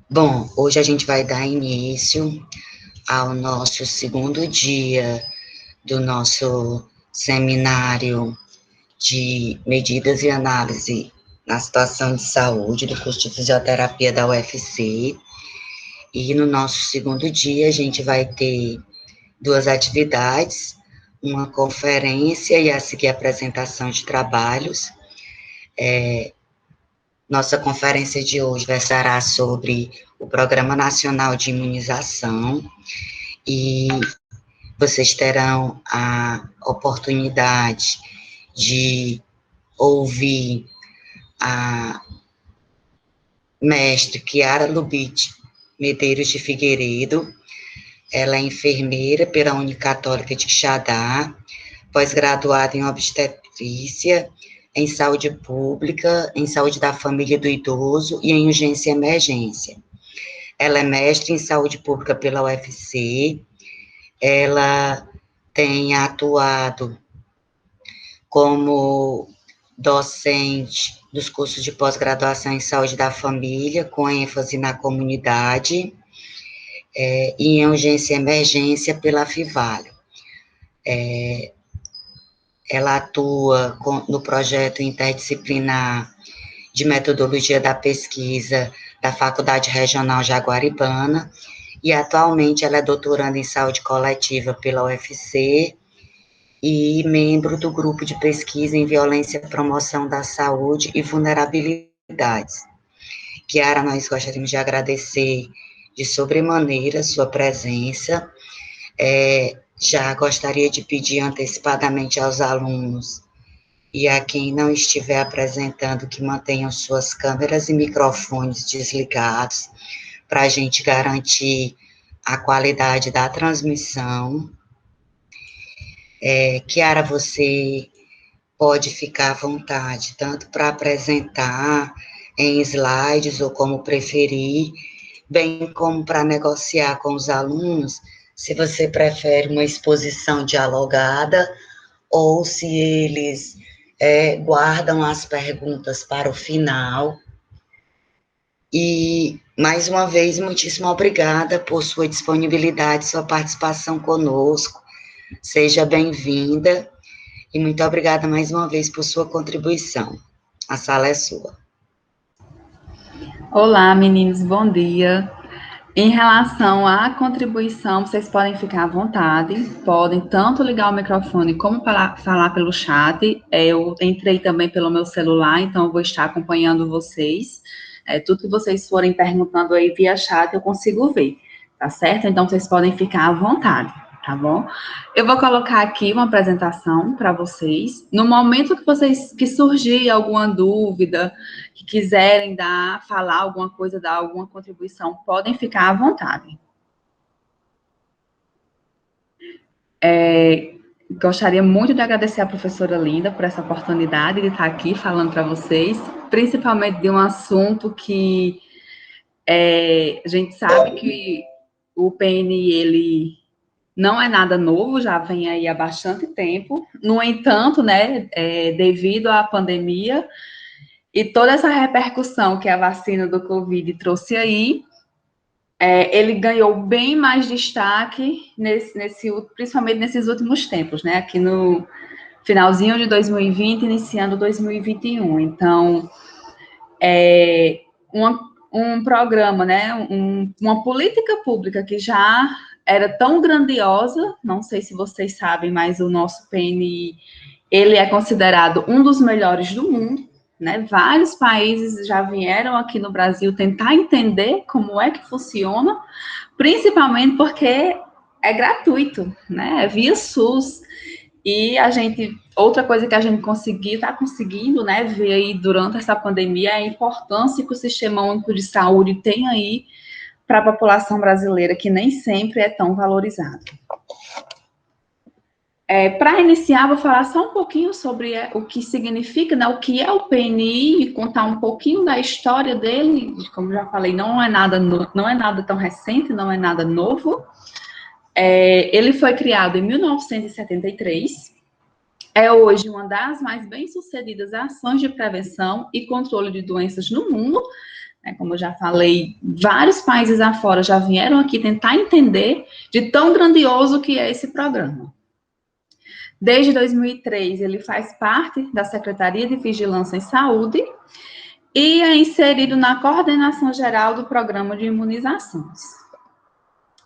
Bom, hoje a gente vai dar início ao nosso segundo dia do nosso seminário de medidas e análise na situação de saúde do curso de fisioterapia da UFC. E no nosso segundo dia a gente vai ter duas atividades, uma conferência e a seguir a apresentação de trabalhos. Nossa conferência de hoje versará sobre o Programa Nacional de Imunização e vocês terão a oportunidade de ouvir a mestre Chiara Lubitsch Medeiros de Figueiredo. Ela é enfermeira pela Unicatólica de Quixadá, pós-graduada em obstetrícia, em saúde pública, em saúde da família e do idoso e em urgência e emergência. Ela é mestre em saúde pública pela UFC, ela tem atuado como docente dos cursos de pós-graduação em saúde da família, com ênfase na comunidade, e em urgência e emergência pela Fivalho. Ela atua no projeto interdisciplinar de metodologia da pesquisa da Faculdade Regional Jaguaribana, e atualmente ela é doutoranda em saúde coletiva pela UFC e membro do grupo de pesquisa em violência e promoção da saúde e vulnerabilidades. Chiara, nós gostaríamos de agradecer de sobremaneira sua presença. Já gostaria de pedir antecipadamente aos alunos e a quem não estiver apresentando que mantenham suas câmeras e microfones desligados, para a gente garantir a qualidade da transmissão. Chiara, você pode ficar à vontade, tanto para apresentar em slides ou como preferir, bem como para negociar com os alunos, se você prefere uma exposição dialogada ou se eles guardam as perguntas para o final. E, mais uma vez, muitíssimo obrigada por sua disponibilidade, sua participação conosco. Seja bem-vinda e muito obrigada mais uma vez por sua contribuição. A sala é sua. Olá, meninos, bom dia. Em relação à contribuição, vocês podem ficar à vontade, podem tanto ligar o microfone como falar pelo chat. Eu entrei também pelo meu celular, então eu vou estar acompanhando vocês. Tudo que vocês forem perguntando aí via chat, eu consigo ver, tá certo? Então vocês podem ficar à vontade, tá bom? Eu vou colocar aqui uma apresentação para vocês. No momento que surgir alguma dúvida, que quiserem falar alguma coisa, dar alguma contribuição, podem ficar à vontade. Gostaria muito de agradecer à professora Linda por essa oportunidade de estar aqui falando para vocês, principalmente de um assunto que a gente sabe que o PNI, ele não é nada novo, já vem aí há bastante tempo. No entanto, né, devido à pandemia e toda essa repercussão que a vacina do Covid trouxe aí, ele ganhou bem mais destaque, principalmente nesses últimos tempos, né? Aqui no finalzinho de 2020, iniciando 2021. Então, um programa, né? Uma política pública que já era tão grandiosa, não sei se vocês sabem, mas o nosso PNI, ele é considerado um dos melhores do mundo, né? Vários países já vieram aqui no Brasil tentar entender como é que funciona, principalmente porque é gratuito, né? É via SUS. E outra coisa que a gente está conseguindo, né, ver aí durante essa pandemia é a importância que o Sistema Único de Saúde tem aí para a população brasileira, que nem sempre é tão valorizado. Para iniciar, vou falar só um pouquinho sobre o que significa, né, o que é o PNI, e contar um pouquinho da história dele. Como já falei, não é nada tão recente, não é nada novo. Ele foi criado em 1973. É hoje uma das mais bem-sucedidas ações de prevenção e controle de doenças no mundo. né? Como eu já falei, vários países afora já vieram aqui tentar entender de tão grandioso que é esse programa. Desde 2003, ele faz parte da Secretaria de Vigilância em Saúde e é inserido na coordenação geral do programa de imunizações.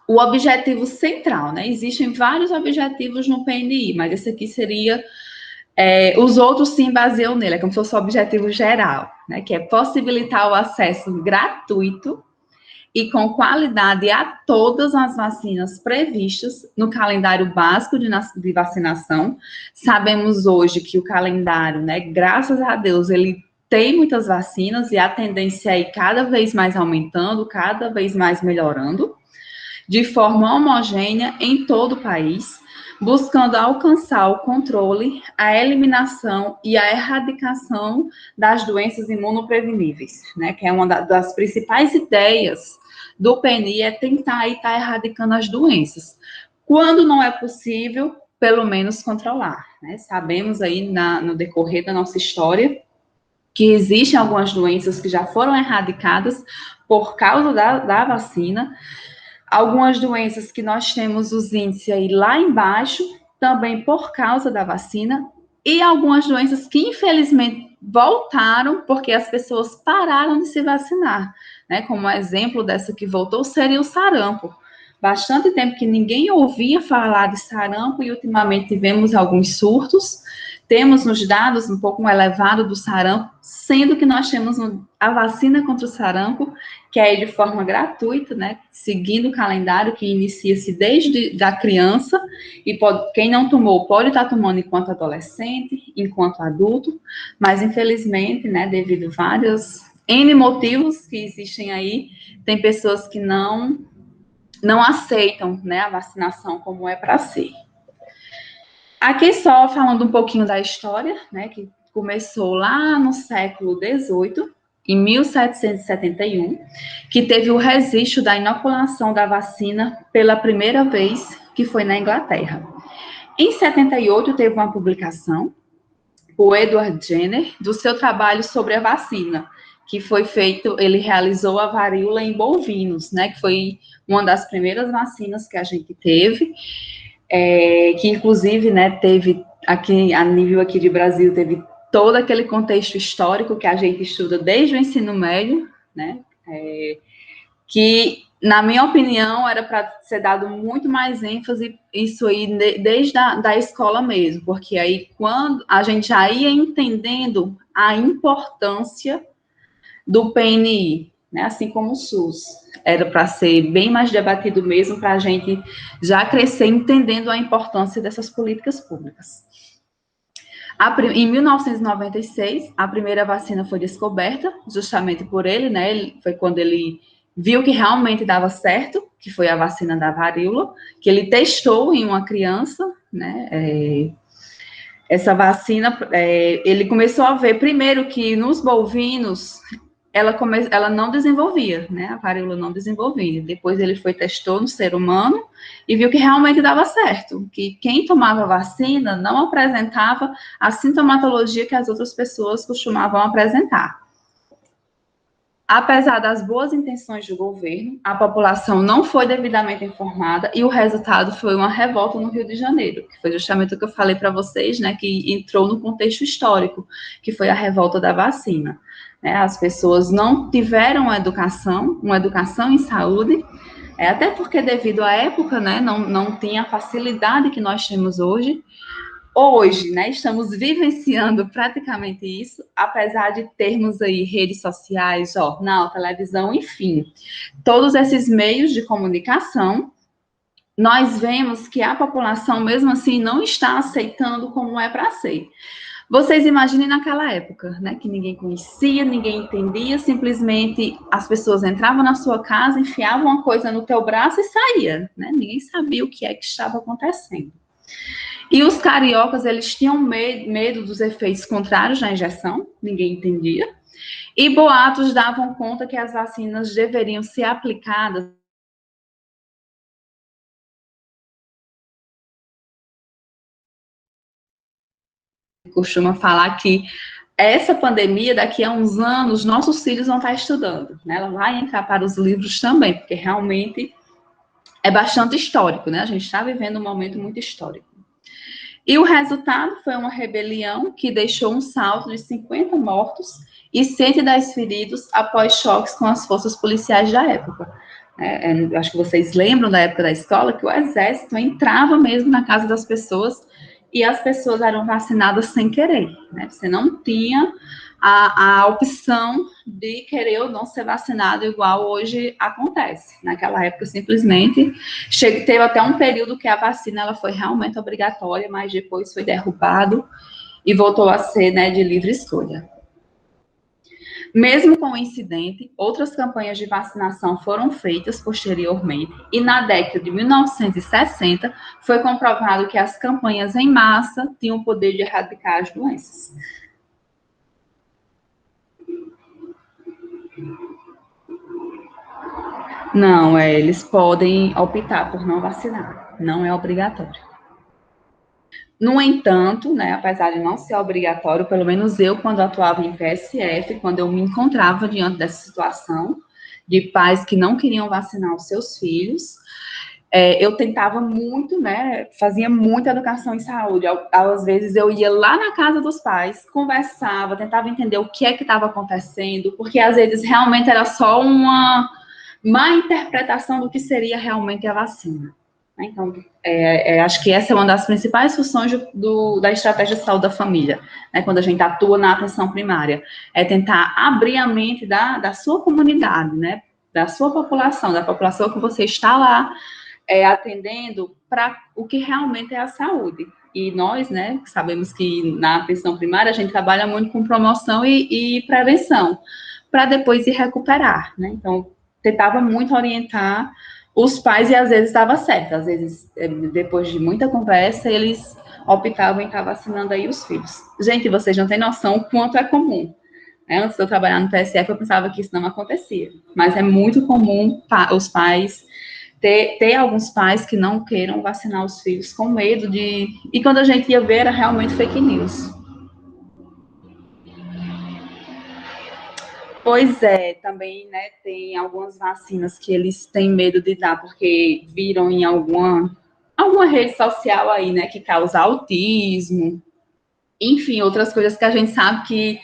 O objetivo central, né? Existem vários objetivos no PNI, mas esse aqui seria... os outros se baseiam nele, é como se fosse o objetivo geral, né? Que é possibilitar o acesso gratuito e com qualidade a todas as vacinas previstas no calendário básico de vacinação. Sabemos hoje que o calendário, né, graças a Deus, ele tem muitas vacinas e a tendência é ir cada vez mais aumentando, cada vez mais melhorando, de forma homogênea em todo o país, buscando alcançar o controle, a eliminação e a erradicação das doenças imunopreveníveis, né, que é uma das principais ideias do PNI, é tentar estar erradicando as doenças. Quando não é possível, pelo menos controlar, né? Sabemos aí no decorrer da nossa história que existem algumas doenças que já foram erradicadas por causa da vacina, algumas doenças que nós temos os índices aí lá embaixo, também por causa da vacina, e algumas doenças que, infelizmente, voltaram porque as pessoas pararam de se vacinar, né? Como exemplo dessa que voltou seria o sarampo. Bastante tempo que ninguém ouvia falar de sarampo e ultimamente tivemos alguns surtos. Temos nos dados um pouco elevado do sarampo, sendo que nós temos a vacina contra o sarampo, que é de forma gratuita, né, seguindo o calendário que inicia-se desde a criança, e quem não tomou pode estar tomando enquanto adolescente, enquanto adulto, mas infelizmente, né, devido a vários N motivos que existem aí, tem pessoas que não aceitam, né, a vacinação como é para ser. Aqui só falando um pouquinho da história, né, que começou lá no século XVIII, em 1771, que teve o registro da inoculação da vacina pela primeira vez, que foi na Inglaterra. Em 78, teve uma publicação, o Edward Jenner, do seu trabalho sobre a vacina, que foi feito, ele realizou a varíola em bovinos, né, que foi uma das primeiras vacinas que a gente teve, que inclusive, né, teve aqui, a nível aqui de Brasil, teve todo aquele contexto histórico que a gente estuda desde o ensino médio, né, que, na minha opinião, era para ser dado muito mais ênfase isso aí desde da escola mesmo, porque aí quando a gente já ia entendendo a importância do PNI, né, assim como o SUS, era para ser bem mais debatido mesmo, para a gente já crescer entendendo a importância dessas políticas públicas. Em 1996, a primeira vacina foi descoberta, justamente por ele, né? Foi quando ele viu que realmente dava certo, que foi a vacina da varíola, que ele testou em uma criança, né? Essa vacina, ele começou a ver primeiro que nos bovinos ela não desenvolvia, né? A varíola não desenvolvia. Depois ele testou no ser humano e viu que realmente dava certo, que quem tomava vacina não apresentava a sintomatologia que as outras pessoas costumavam apresentar. Apesar das boas intenções do governo, a população não foi devidamente informada e o resultado foi uma revolta no Rio de Janeiro, que foi justamente o que eu falei para vocês, né, que entrou no contexto histórico, que foi a revolta da vacina. As pessoas não tiveram uma educação em saúde, até porque devido à época, né, não tinha a facilidade que nós temos hoje. Hoje, né, estamos vivenciando praticamente isso, apesar de termos aí redes sociais, jornal, televisão, enfim, todos esses meios de comunicação, nós vemos que a população, mesmo assim, não está aceitando como é para ser. Vocês imaginem naquela época, né, que ninguém conhecia, ninguém entendia, simplesmente as pessoas entravam na sua casa, enfiavam uma coisa no teu braço e saía, né, ninguém sabia o que é que estava acontecendo. E os cariocas, eles tinham medo dos efeitos contrários da injeção, ninguém entendia, e boatos davam conta que as vacinas deveriam ser aplicadas costuma falar que essa pandemia, daqui a uns anos, nossos filhos vão estar estudando, né? Ela vai entrar para os livros também, porque realmente é bastante histórico, né? A gente está vivendo um momento muito histórico. E o resultado foi uma rebelião que deixou um saldo de 50 mortos e 110 feridos após choques com as forças policiais da época. Acho que vocês lembram da época da escola que o exército entrava mesmo na casa das pessoas e as pessoas eram vacinadas sem querer, né? Você não tinha a opção de querer ou não ser vacinado igual hoje acontece. Naquela época, simplesmente, teve até um período que a vacina ela foi realmente obrigatória, mas depois foi derrubado e voltou a ser, né, de livre escolha. Mesmo com o incidente, outras campanhas de vacinação foram feitas posteriormente, e na década de 1960 foi comprovado que as campanhas em massa tinham o poder de erradicar as doenças. Não, eles podem optar por não vacinar, não é obrigatório. No entanto, né, apesar de não ser obrigatório, pelo menos eu, quando atuava em PSF, quando eu me encontrava diante dessa situação de pais que não queriam vacinar os seus filhos, eu tentava muito, né, fazia muita educação em saúde. Às vezes eu ia lá na casa dos pais, conversava, tentava entender o que é que estava acontecendo, porque às vezes realmente era só uma má interpretação do que seria realmente a vacina. Então, acho que essa é uma das principais funções da estratégia de saúde da família, né, quando a gente atua na atenção primária, é tentar abrir a mente da sua comunidade, né, da sua população, da população que você está lá atendendo para o que realmente é a saúde. E nós, né, sabemos que na atenção primária a gente trabalha muito com promoção e prevenção, para depois ir recuperar, né, então tentava muito orientar os pais e às vezes estava certo, às vezes depois de muita conversa eles optavam em estar vacinando aí os filhos. Gente, vocês não têm noção o quanto é comum. Antes de eu trabalhar no PSF eu pensava que isso não acontecia, mas é muito comum os pais ter alguns pais que não queiram vacinar os filhos com medo de... E quando a gente ia ver era realmente fake news. Pois é, também, né, tem algumas vacinas que eles têm medo de dar, porque viram em alguma rede social aí, né, que causa autismo, enfim, outras coisas que a gente sabe que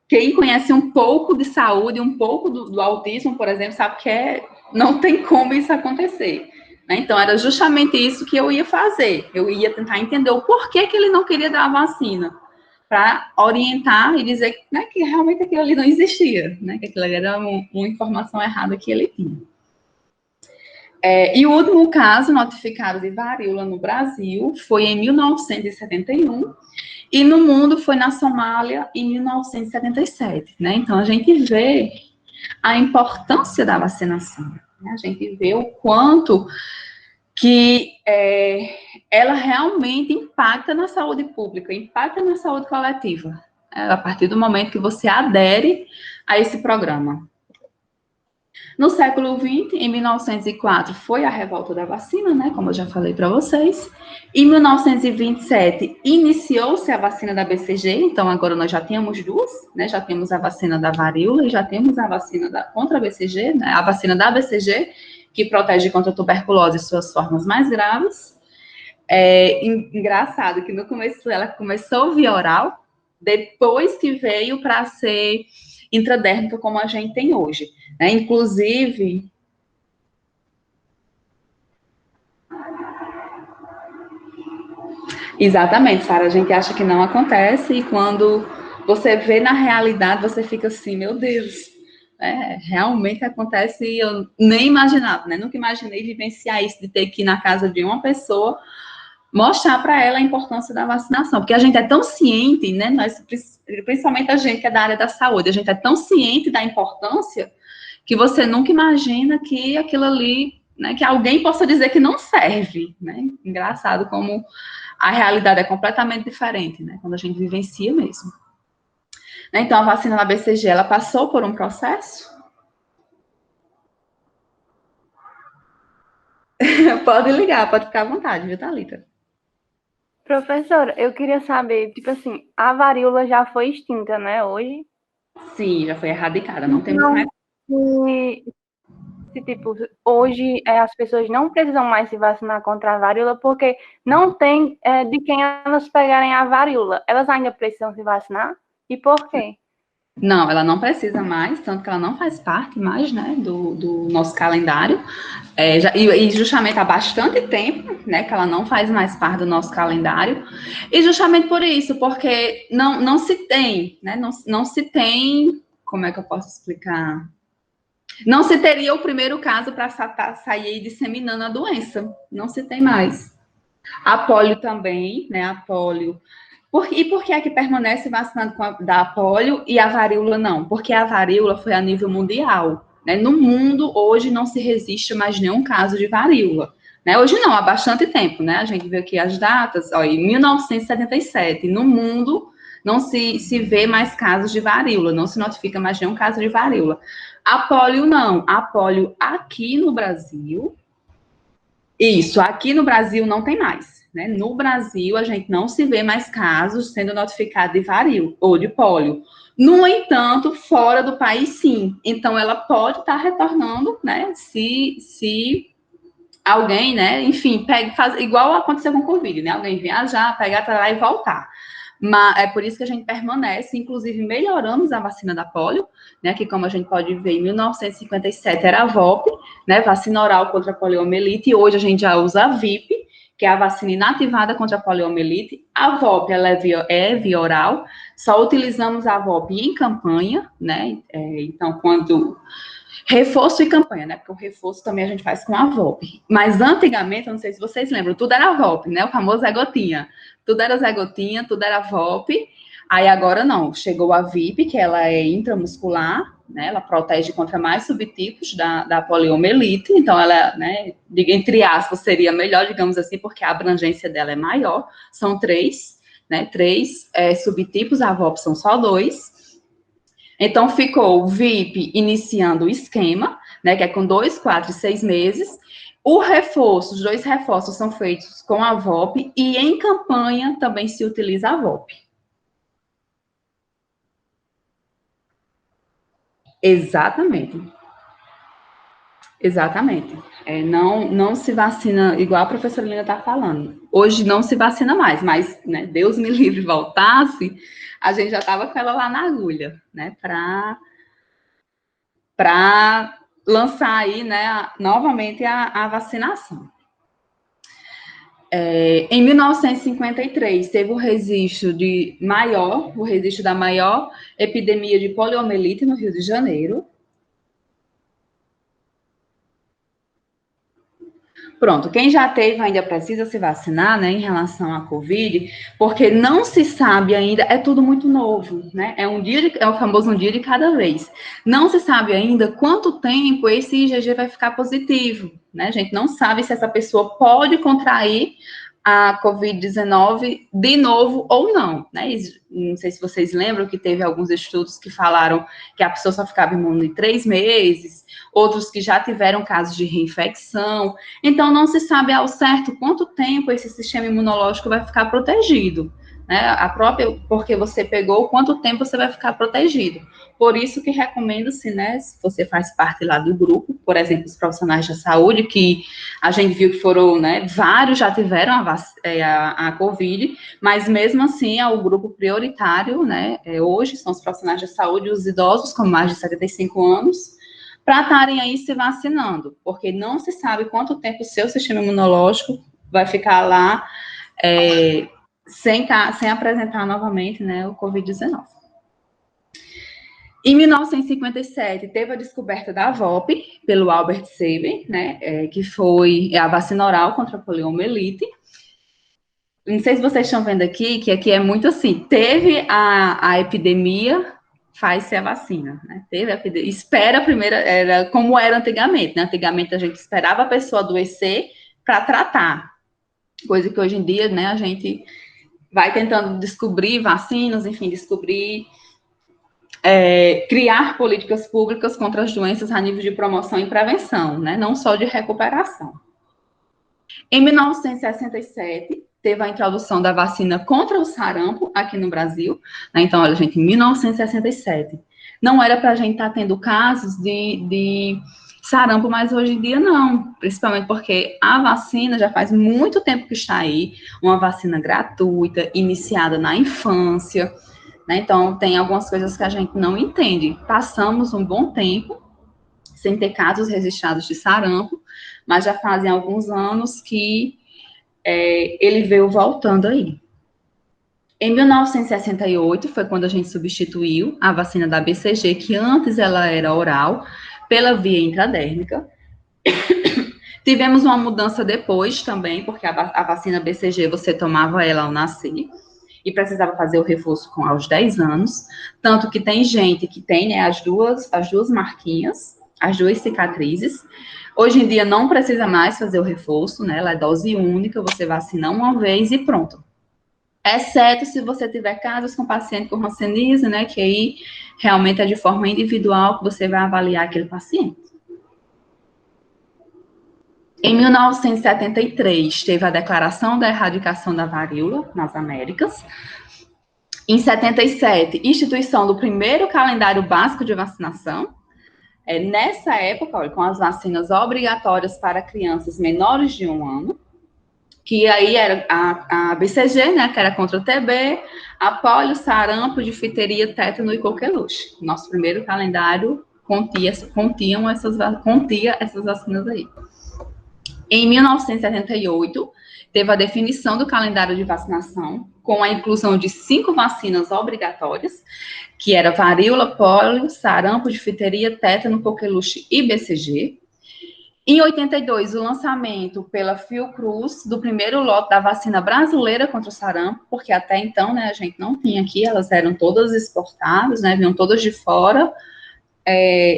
quem conhece um pouco de saúde, um pouco do autismo, por exemplo, sabe que não tem como isso acontecer. Né? Então, era justamente isso que eu ia fazer. Eu ia tentar entender o porquê que ele não queria dar a vacina, para orientar e dizer, né, que realmente aquilo ali não existia, né, que aquilo ali era uma informação errada que ele tinha. E o último caso notificado de varíola no Brasil foi em 1971, e no mundo foi na Somália em 1977, né? Então, a gente vê a importância da vacinação, né? A gente vê o quanto que ela realmente impacta na saúde pública, impacta na saúde coletiva, a partir do momento que você adere a esse programa. No século XX, em 1904, foi a revolta da vacina, né, como eu já falei para vocês. Em 1927, iniciou-se a vacina da BCG, então agora nós já temos duas, né, já temos a vacina da varíola e já temos a vacina contra a BCG, né, a vacina da BCG, que protege contra a tuberculose e suas formas mais graves. Engraçado que no começo ela começou via oral, depois que veio para ser intradérmica, como a gente tem hoje. Né? Inclusive, exatamente, Sara, a gente acha que não acontece e quando você vê na realidade, você fica assim, meu Deus, realmente acontece e eu nem imaginava, né? Nunca imaginei vivenciar isso, de ter que ir na casa de uma pessoa mostrar para ela a importância da vacinação, porque a gente é tão ciente, né, nós, principalmente a gente que é da área da saúde, a gente é tão ciente da importância que você nunca imagina que aquilo ali, né, que alguém possa dizer que não serve, né? Engraçado como a realidade é completamente diferente, né, quando a gente vivencia mesmo. Então, a vacina da BCG, ela passou por um processo? Pode ligar, pode ficar à vontade, viu, Thalita? Professora, eu queria saber, tipo assim, a varíola já foi extinta, né, hoje? Sim, já foi erradicada, não temos Não, mais. tipo, hoje as pessoas não precisam mais se vacinar contra a varíola porque não tem de quem elas pegarem a varíola. Elas ainda precisam se vacinar? E por quê? Não, ela não precisa mais, tanto que ela não faz parte mais, né, do nosso calendário. E justamente há bastante tempo, né, que ela não faz mais parte do nosso calendário. E justamente por isso, porque não se tem, né, não se tem, como é que eu posso explicar? Não se teria o primeiro caso para sair disseminando a doença. Não se tem mais. A polio também, né, a polio. E por que é que permanece vacinado da polio e a varíola não? Porque a varíola foi a nível mundial. Né? No mundo, hoje, não se resiste mais nenhum caso de varíola. Né? Hoje não, há bastante tempo. Né? A gente vê aqui as datas, ó, em 1977, no mundo, não se vê mais casos de varíola, não se notifica mais nenhum caso de varíola. A polio não. A polio aqui no Brasil, isso, aqui no Brasil não tem mais. Né? No Brasil, a gente não se vê mais casos sendo notificados de varíola ou de pólio. No entanto, fora do país, sim. Então, ela pode estar retornando, né? Se alguém, né? Enfim, faz igual aconteceu com o Covid, né? Alguém viajar, pegar para lá e voltar. Mas é por isso que a gente permanece, inclusive melhoramos a vacina da polio, né, que como a gente pode ver, em 1957 era a VOP, né, vacina oral contra a poliomielite, e hoje a gente já usa a VIP, que é a vacina inativada contra a poliomielite. A VOP, ela é via oral, só utilizamos a VOP em campanha, né, então quando... Reforço e campanha, né? Porque o reforço também a gente faz com a VOP. Mas antigamente, eu não sei se vocês lembram, tudo era VOP, né? O famoso Zé Gotinha. Tudo era Zé Gotinha, tudo era VOP. Aí agora não, chegou a VIP, que ela é intramuscular, né? Ela protege contra mais subtipos da poliomielite. Então, ela, né, entre aspas, seria melhor, digamos assim, porque a abrangência dela é maior. São três, né? Três subtipos, a VOP são só dois. Então, ficou o VIP iniciando o esquema, né, que é com 2, 4 e 6 meses. O reforço, os 2 reforços são feitos com a VOP e em campanha também se utiliza a VOP. Exatamente. Exatamente. Não se vacina, igual a professora Lina está falando. Hoje não se vacina mais, mas, né, Deus me livre voltasse, a gente já estava com ela lá na agulha, né, para lançar aí, né, novamente a vacinação. Em 1953, teve o registro da maior epidemia de poliomielite no Rio de Janeiro. Pronto, quem já teve ainda precisa se vacinar, né, em relação à Covid, porque não se sabe ainda, é tudo muito novo, né, é o famoso um dia de cada vez. Não se sabe ainda quanto tempo esse IgG vai ficar positivo, né, a gente não sabe se essa pessoa pode contrair a Covid-19 de novo ou não, né, não sei se vocês lembram que teve alguns estudos que falaram que a pessoa só ficava imune em 3 meses, outros que já tiveram casos de reinfecção. Então, não se sabe ao certo quanto tempo esse sistema imunológico vai ficar protegido, né? Porque você pegou, quanto tempo você vai ficar protegido. Por isso que recomendo-se, né, se você faz parte lá do grupo, por exemplo, os profissionais da saúde, que a gente viu que foram, né, vários já tiveram a Covid, mas mesmo assim é o grupo prioritário, né, hoje são os profissionais da saúde, os idosos com mais de 75 anos, para estarem aí se vacinando, porque não se sabe quanto tempo o seu sistema imunológico vai ficar lá sem apresentar novamente, né, o Covid-19. Em 1957, teve a descoberta da VOP pelo Albert Sabin, né, que foi a vacina oral contra a poliomielite. Não sei se vocês estão vendo aqui, que aqui é muito assim, teve a epidemia, faz-se a vacina, né? Teve a epidemia, espera a primeira, era como era antigamente, né? Antigamente a gente esperava a pessoa adoecer para tratar, coisa que hoje em dia, né, a gente vai tentando descobrir vacinas, enfim, criar políticas públicas contra as doenças a nível de promoção e prevenção, né? Não só de recuperação. Em 1967, teve a introdução da vacina contra o sarampo aqui no Brasil, né? Então, olha, gente, em 1967. Não era para a gente estar tendo casos de sarampo, mas hoje em dia não, principalmente porque a vacina já faz muito tempo que está aí, uma vacina gratuita, iniciada na infância, né? Então, tem algumas coisas que a gente não entende. Passamos um bom tempo sem ter casos registrados de sarampo, mas já fazem alguns anos que ele veio voltando aí. Em 1968 foi quando a gente substituiu a vacina da BCG, que antes ela era oral, pela via intradérmica. Tivemos uma mudança depois também, porque a vacina BCG você tomava ela ao nascer e precisava fazer o reforço aos 10 anos, tanto que tem gente que tem, né, as duas marquinhas, as duas cicatrizes. Hoje em dia não precisa mais fazer o reforço, né? Ela é dose única, você vacina uma vez e pronto. Exceto se você tiver casos com paciente com hanseníase, né? Que aí realmente é de forma individual que você vai avaliar aquele paciente. Em 1973, teve a declaração da erradicação da varíola nas Américas. Em 77, instituição do primeiro calendário básico de vacinação. Nessa época, olha, com as vacinas obrigatórias para crianças menores de 1 ano, que aí era a BCG, né, que era contra o TB, a polio, sarampo, difteria, tétano e coqueluche. Nosso primeiro calendário contia essas vacinas aí. Em 1978, teve a definição do calendário de vacinação, com a inclusão de 5 vacinas obrigatórias, que era varíola, polio, sarampo, difteria, tétano, coqueluche e BCG. Em 82, o lançamento pela Fiocruz do primeiro lote da vacina brasileira contra o sarampo, porque até então, né, a gente não tinha aqui, elas eram todas exportadas, né, vinham todas de fora,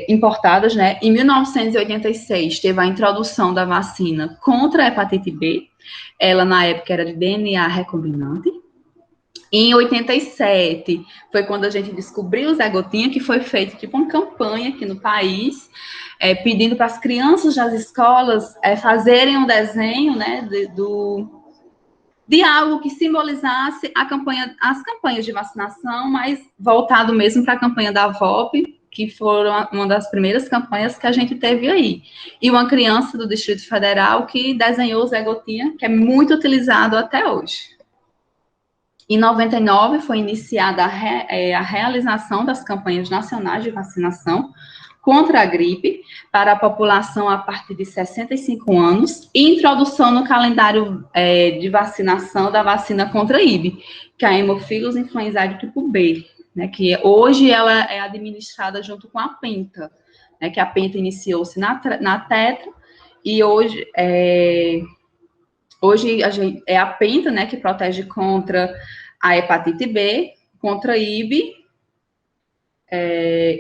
importadas, né. Em 1986, teve a introdução da vacina contra a hepatite B, ela na época era de DNA recombinante. Em 87, foi quando a gente descobriu o Zé Gotinha, que foi feito tipo uma campanha aqui no país, pedindo para as crianças das escolas fazerem um desenho, né, de algo que simbolizasse as campanhas de vacinação, mas voltado mesmo para a campanha da VOP, que foram uma das primeiras campanhas que a gente teve aí. E uma criança do Distrito Federal que desenhou o Zé Gotinha, que é muito utilizado até hoje. Em 99, foi iniciada a realização das campanhas nacionais de vacinação contra a gripe para a população a partir de 65 anos e introdução no calendário de vacinação da vacina contra a IB, que é a Haemophilus influenzae tipo B, né, que hoje ela é administrada junto com a Penta, né, que a Penta iniciou-se na Tetra e hoje é a Penta, né, que protege contra a hepatite B, contra a IB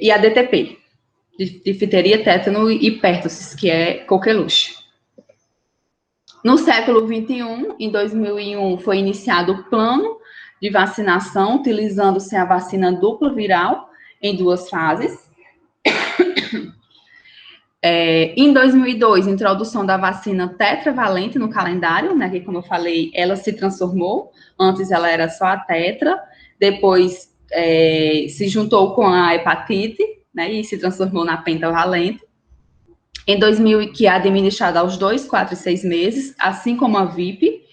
e a DTP, difteria, tétano e pértussis, que é coqueluche. No século XXI, em 2001, foi iniciado o plano de vacinação, utilizando-se a vacina dupla viral em 2 fases. Em 2002, introdução da vacina tetravalente no calendário, né, que, como eu falei, ela se transformou. Antes ela era só a tetra, depois se juntou com a hepatite, né, e se transformou na pentavalente. Em 2000, que é administrada aos 2, 4 e 6 meses, assim como a VIP.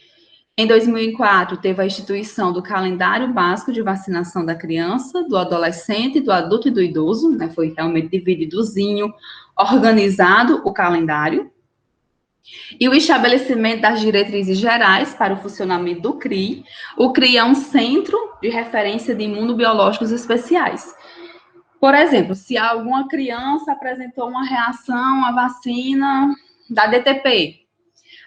Em 2004, teve a instituição do calendário básico de vacinação da criança, do adolescente, do adulto e do idoso, né, foi realmente divididozinho, organizado o calendário, e o estabelecimento das diretrizes gerais para o funcionamento do CRI. O CRI é um centro de referência de imunobiológicos especiais. Por exemplo, se alguma criança apresentou uma reação à vacina da DTP,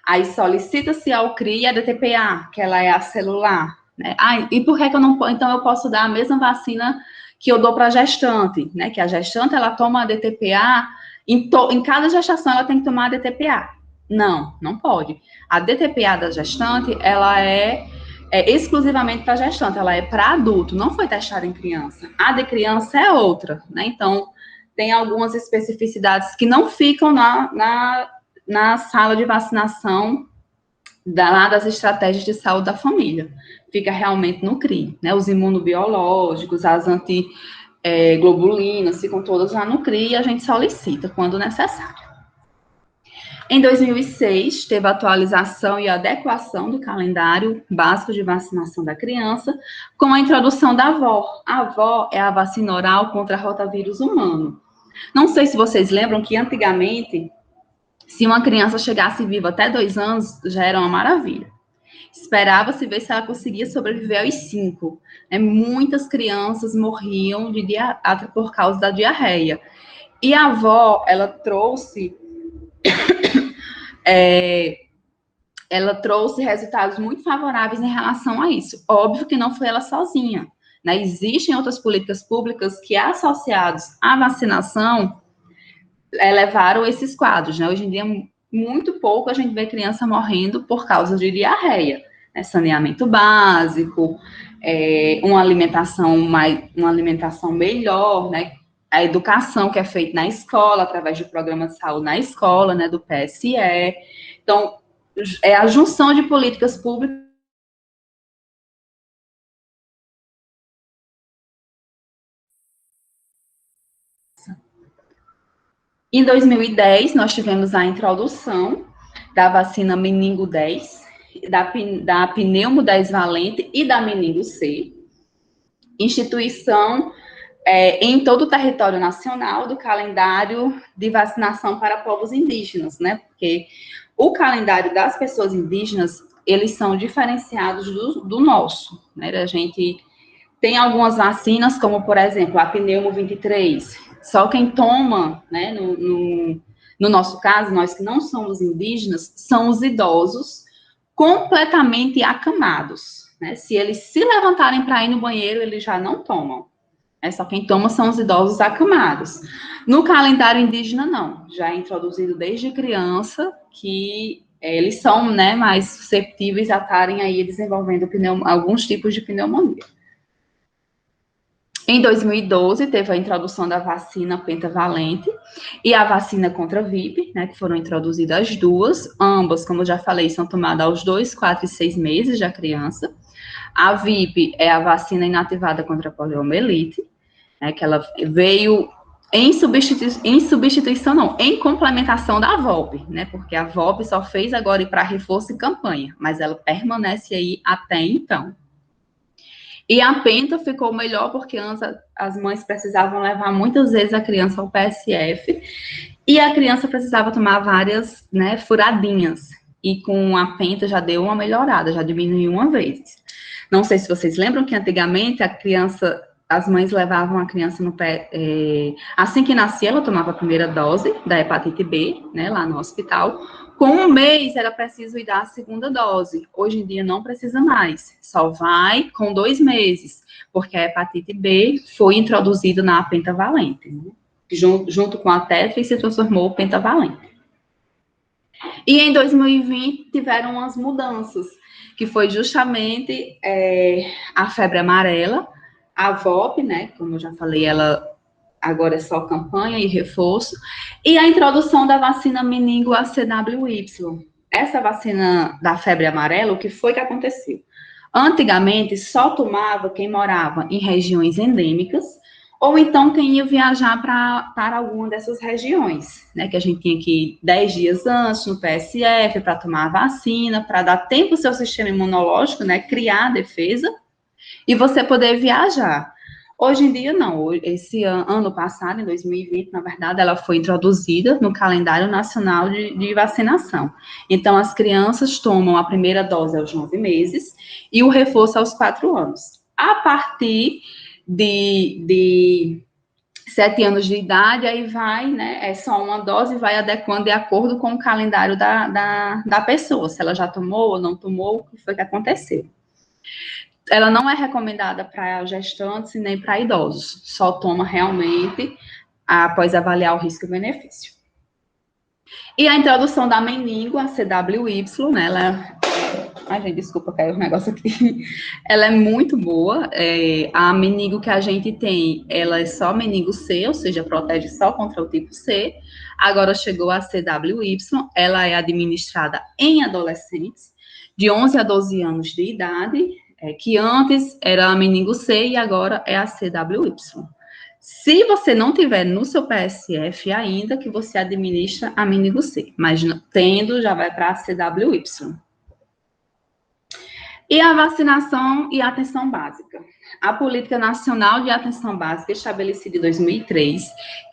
aí solicita-se ao CRI a DTPA, que ela é a celular, né? E por que eu não, então eu posso dar a mesma vacina que eu dou para a gestante, né? Que a gestante, ela toma a DTPA, em cada gestação ela tem que tomar a DTPA. Não pode. A DTPA da gestante, ela é exclusivamente para gestante, ela é para adulto, não foi testada em criança. A de criança é outra, né? Então, tem algumas especificidades que não ficam na sala de vacinação das estratégias de saúde da família. Fica realmente no CRI, né? Os imunobiológicos, as antiglobulinas, ficam todas lá no CRI e a gente solicita quando necessário. Em 2006, teve a atualização e adequação do calendário básico de vacinação da criança, com a introdução da AVO. A AVO é a vacina oral contra rotavírus humano. Não sei se vocês lembram que antigamente, se uma criança chegasse viva até 2 anos, já era uma maravilha. Esperava-se ver se ela conseguia sobreviver aos 5. Muitas crianças morriam por causa da diarreia. E a avó, ela trouxe resultados muito favoráveis em relação a isso. Óbvio que não foi ela sozinha, né? Existem outras políticas públicas que, associados à vacinação, levaram esses quadros, né? Hoje em dia, muito pouco a gente vê criança morrendo por causa de diarreia, né? Saneamento básico, uma alimentação melhor, né? A educação que é feita na escola, através de programas de saúde na escola, né? Do PSE. Então, é a junção de políticas públicas. Em 2010, nós tivemos a introdução da vacina Meningo 10, da Pneumo 10 valente e da Meningo C, instituição em todo o território nacional do calendário de vacinação para povos indígenas, né? Porque o calendário das pessoas indígenas, eles são diferenciados do nosso, né? A gente tem algumas vacinas, como, por exemplo, a Pneumo 23, só quem toma, né, no nosso caso, nós que não somos indígenas, são os idosos completamente acamados, né? Se eles se levantarem para ir no banheiro, eles já não tomam. Só quem toma são os idosos acamados. No calendário indígena, não. Já é introduzido desde criança que eles são, né, mais susceptíveis a estarem aí desenvolvendo alguns tipos de pneumonia. Em 2012, teve a introdução da vacina pentavalente e a vacina contra a VIP, né, que foram introduzidas as duas. Ambas, como eu já falei, são tomadas aos 2, 4 e 6 meses da criança. A VIP é a vacina inativada contra a poliomielite, né, que ela veio em complementação da VOP, né, porque a VOP só fez agora ir para reforço e campanha, mas ela permanece aí até então. E a penta ficou melhor porque antes as mães precisavam levar muitas vezes a criança ao PSF e a criança precisava tomar várias, né, furadinhas. E com a penta já deu uma melhorada, já diminuiu uma vez. Não sei se vocês lembram que antigamente as mães levavam a criança no pé, assim que nascia, ela tomava a primeira dose da hepatite B, né, lá no hospital. Com 1 mês, era preciso ir dar a segunda dose. Hoje em dia, não precisa mais. Só vai com 2 meses, porque a hepatite B foi introduzida na pentavalente, né, junto com a tetra, e se transformou pentavalente. E em 2020, tiveram umas mudanças, que foi justamente a febre amarela, a VOP, né, como eu já falei, ela agora é só campanha e reforço, e a introdução da vacina meningo ACWY. Essa vacina da febre amarela, o que foi que aconteceu? Antigamente, só tomava quem morava em regiões endêmicas, ou então quem ia viajar para alguma dessas regiões, né, que a gente tinha que ir 10 dias antes no PSF para tomar a vacina, para dar tempo ao seu sistema imunológico, né, criar a defesa, e você poder viajar. Hoje em dia, não. Esse ano passado, em 2020, na verdade, ela foi introduzida no calendário nacional de vacinação. Então, as crianças tomam a primeira dose aos 9 meses e o reforço aos 4 anos. A partir de 7 anos de idade, aí vai, né, é só uma dose e vai adequando de acordo com o calendário da pessoa, se ela já tomou ou não tomou, o que foi que aconteceu. Ela não é recomendada para gestantes e nem para idosos, só toma realmente após avaliar o risco e o benefício. E a introdução da meningo, a CWY, né, ai, gente, desculpa, caiu um negócio aqui. Ela é muito boa. A meningo que a gente tem, ela é só meningo C, ou seja, protege só contra o tipo C. Agora chegou a CWY, ela é administrada em adolescentes. de 11 a 12 anos de idade, que antes era a meningo C e agora é a CWY. Se você não tiver no seu PSF ainda, que você administra a meningo C, mas tendo, já vai para a CWY. E a vacinação e a atenção básica. A Política Nacional de Atenção Básica, estabelecida em 2003,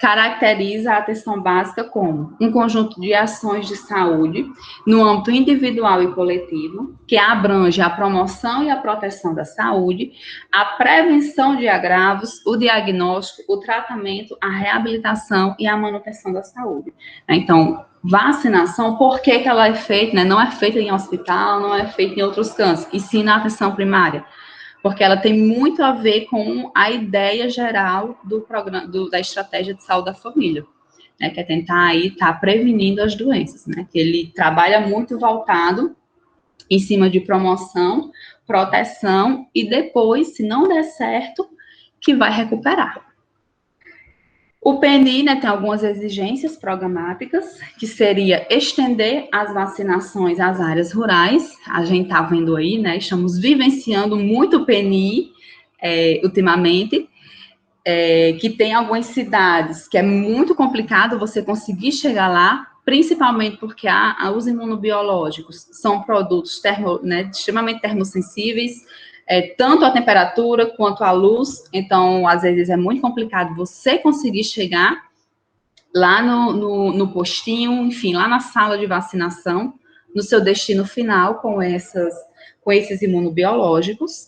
caracteriza a atenção básica como um conjunto de ações de saúde no âmbito individual e coletivo, que abrange a promoção e a proteção da saúde, a prevenção de agravos, o diagnóstico, o tratamento, a reabilitação e a manutenção da saúde. Então, vacinação, por que ela é feita, né? Não é feita em hospital, não é feita em outros cantos, e sim na atenção primária, porque ela tem muito a ver com a ideia geral do programa, da estratégia de saúde da família, né? Que é tentar aí estar prevenindo as doenças, né? Que ele trabalha muito voltado em cima de promoção, proteção, e depois, se não der certo, que vai recuperar. O PNI, né, tem algumas exigências programáticas, que seria estender as vacinações às áreas rurais. A gente está vendo aí, né, estamos vivenciando muito o PNI ultimamente, que tem algumas cidades que é muito complicado você conseguir chegar lá, principalmente porque os imunobiológicos são produtos extremamente termosensíveis, tanto a temperatura quanto a luz, então, às vezes, é muito complicado você conseguir chegar lá no postinho, enfim, lá na sala de vacinação, no seu destino final com esses imunobiológicos.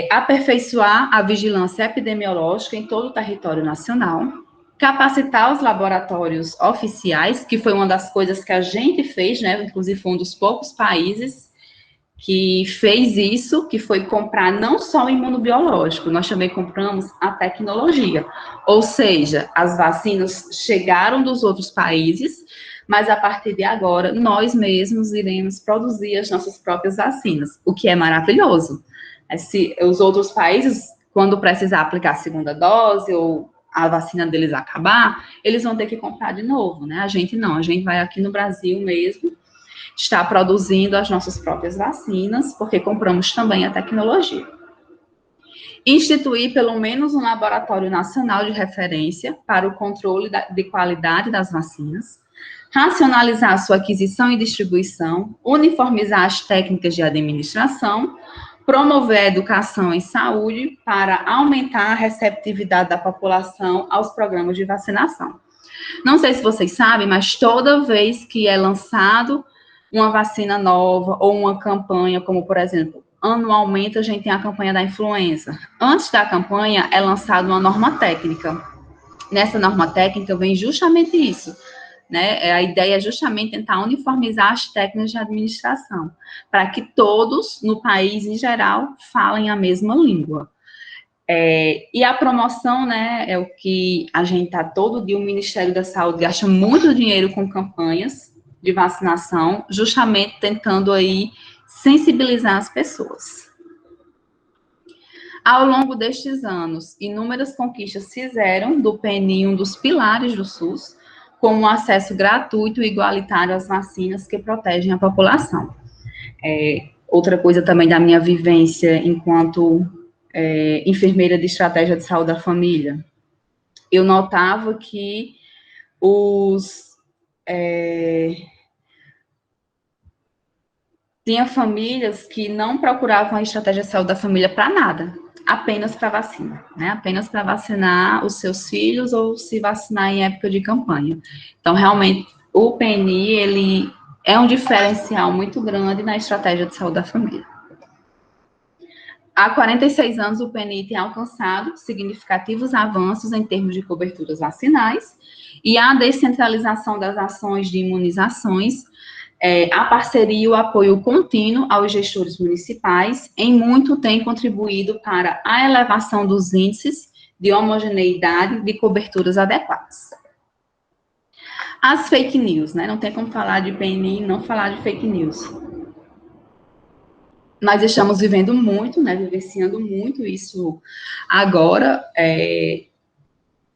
Aperfeiçoar a vigilância epidemiológica em todo o território nacional, capacitar os laboratórios oficiais, que foi uma das coisas que a gente fez, né, inclusive foi um dos poucos países que fez isso, que foi comprar não só o imunobiológico, nós também compramos a tecnologia, ou seja, as vacinas chegaram dos outros países, mas a partir de agora, nós mesmos iremos produzir as nossas próprias vacinas, o que é maravilhoso. Se os outros países, quando precisar aplicar a segunda dose, ou a vacina deles acabar, eles vão ter que comprar de novo, né? A gente não, a gente vai aqui no Brasil mesmo, está produzindo as nossas próprias vacinas, porque compramos também a tecnologia. Instituir pelo menos um laboratório nacional de referência para o controle de qualidade das vacinas, racionalizar sua aquisição e distribuição, uniformizar as técnicas de administração, promover a educação em saúde para aumentar a receptividade da população aos programas de vacinação. Não sei se vocês sabem, mas toda vez que é lançado uma vacina nova ou uma campanha, como, por exemplo, anualmente a gente tem a campanha da influenza. Antes da campanha é lançada uma norma técnica. Nessa norma técnica vem justamente isso, né? A ideia é justamente tentar uniformizar as técnicas de administração, para que todos, no país em geral, falem a mesma língua. E a promoção, né, é o que a gente está todo dia, o Ministério da Saúde gasta muito dinheiro com campanhas de vacinação, justamente tentando aí sensibilizar as pessoas. Ao longo destes anos, inúmeras conquistas se fizeram do PNI um dos pilares do SUS, como o acesso gratuito e igualitário às vacinas que protegem a população. Outra coisa também da minha vivência enquanto enfermeira de estratégia de saúde da família, eu notava que tinha famílias que não procuravam a estratégia de saúde da família para nada, apenas para vacina, né? Apenas para vacinar os seus filhos ou se vacinar em época de campanha. Então, realmente, o PNI, ele é um diferencial muito grande na estratégia de saúde da família. Há 46 anos, o PNI tem alcançado significativos avanços em termos de coberturas vacinais e a descentralização das ações de imunizações, a parceria e o apoio contínuo aos gestores municipais, em muito tem contribuído para a elevação dos índices de homogeneidade de coberturas adequadas. As fake news, né? Não tem como falar de PNI e não falar de fake news. Nós estamos vivendo muito, né, vivenciando muito isso agora.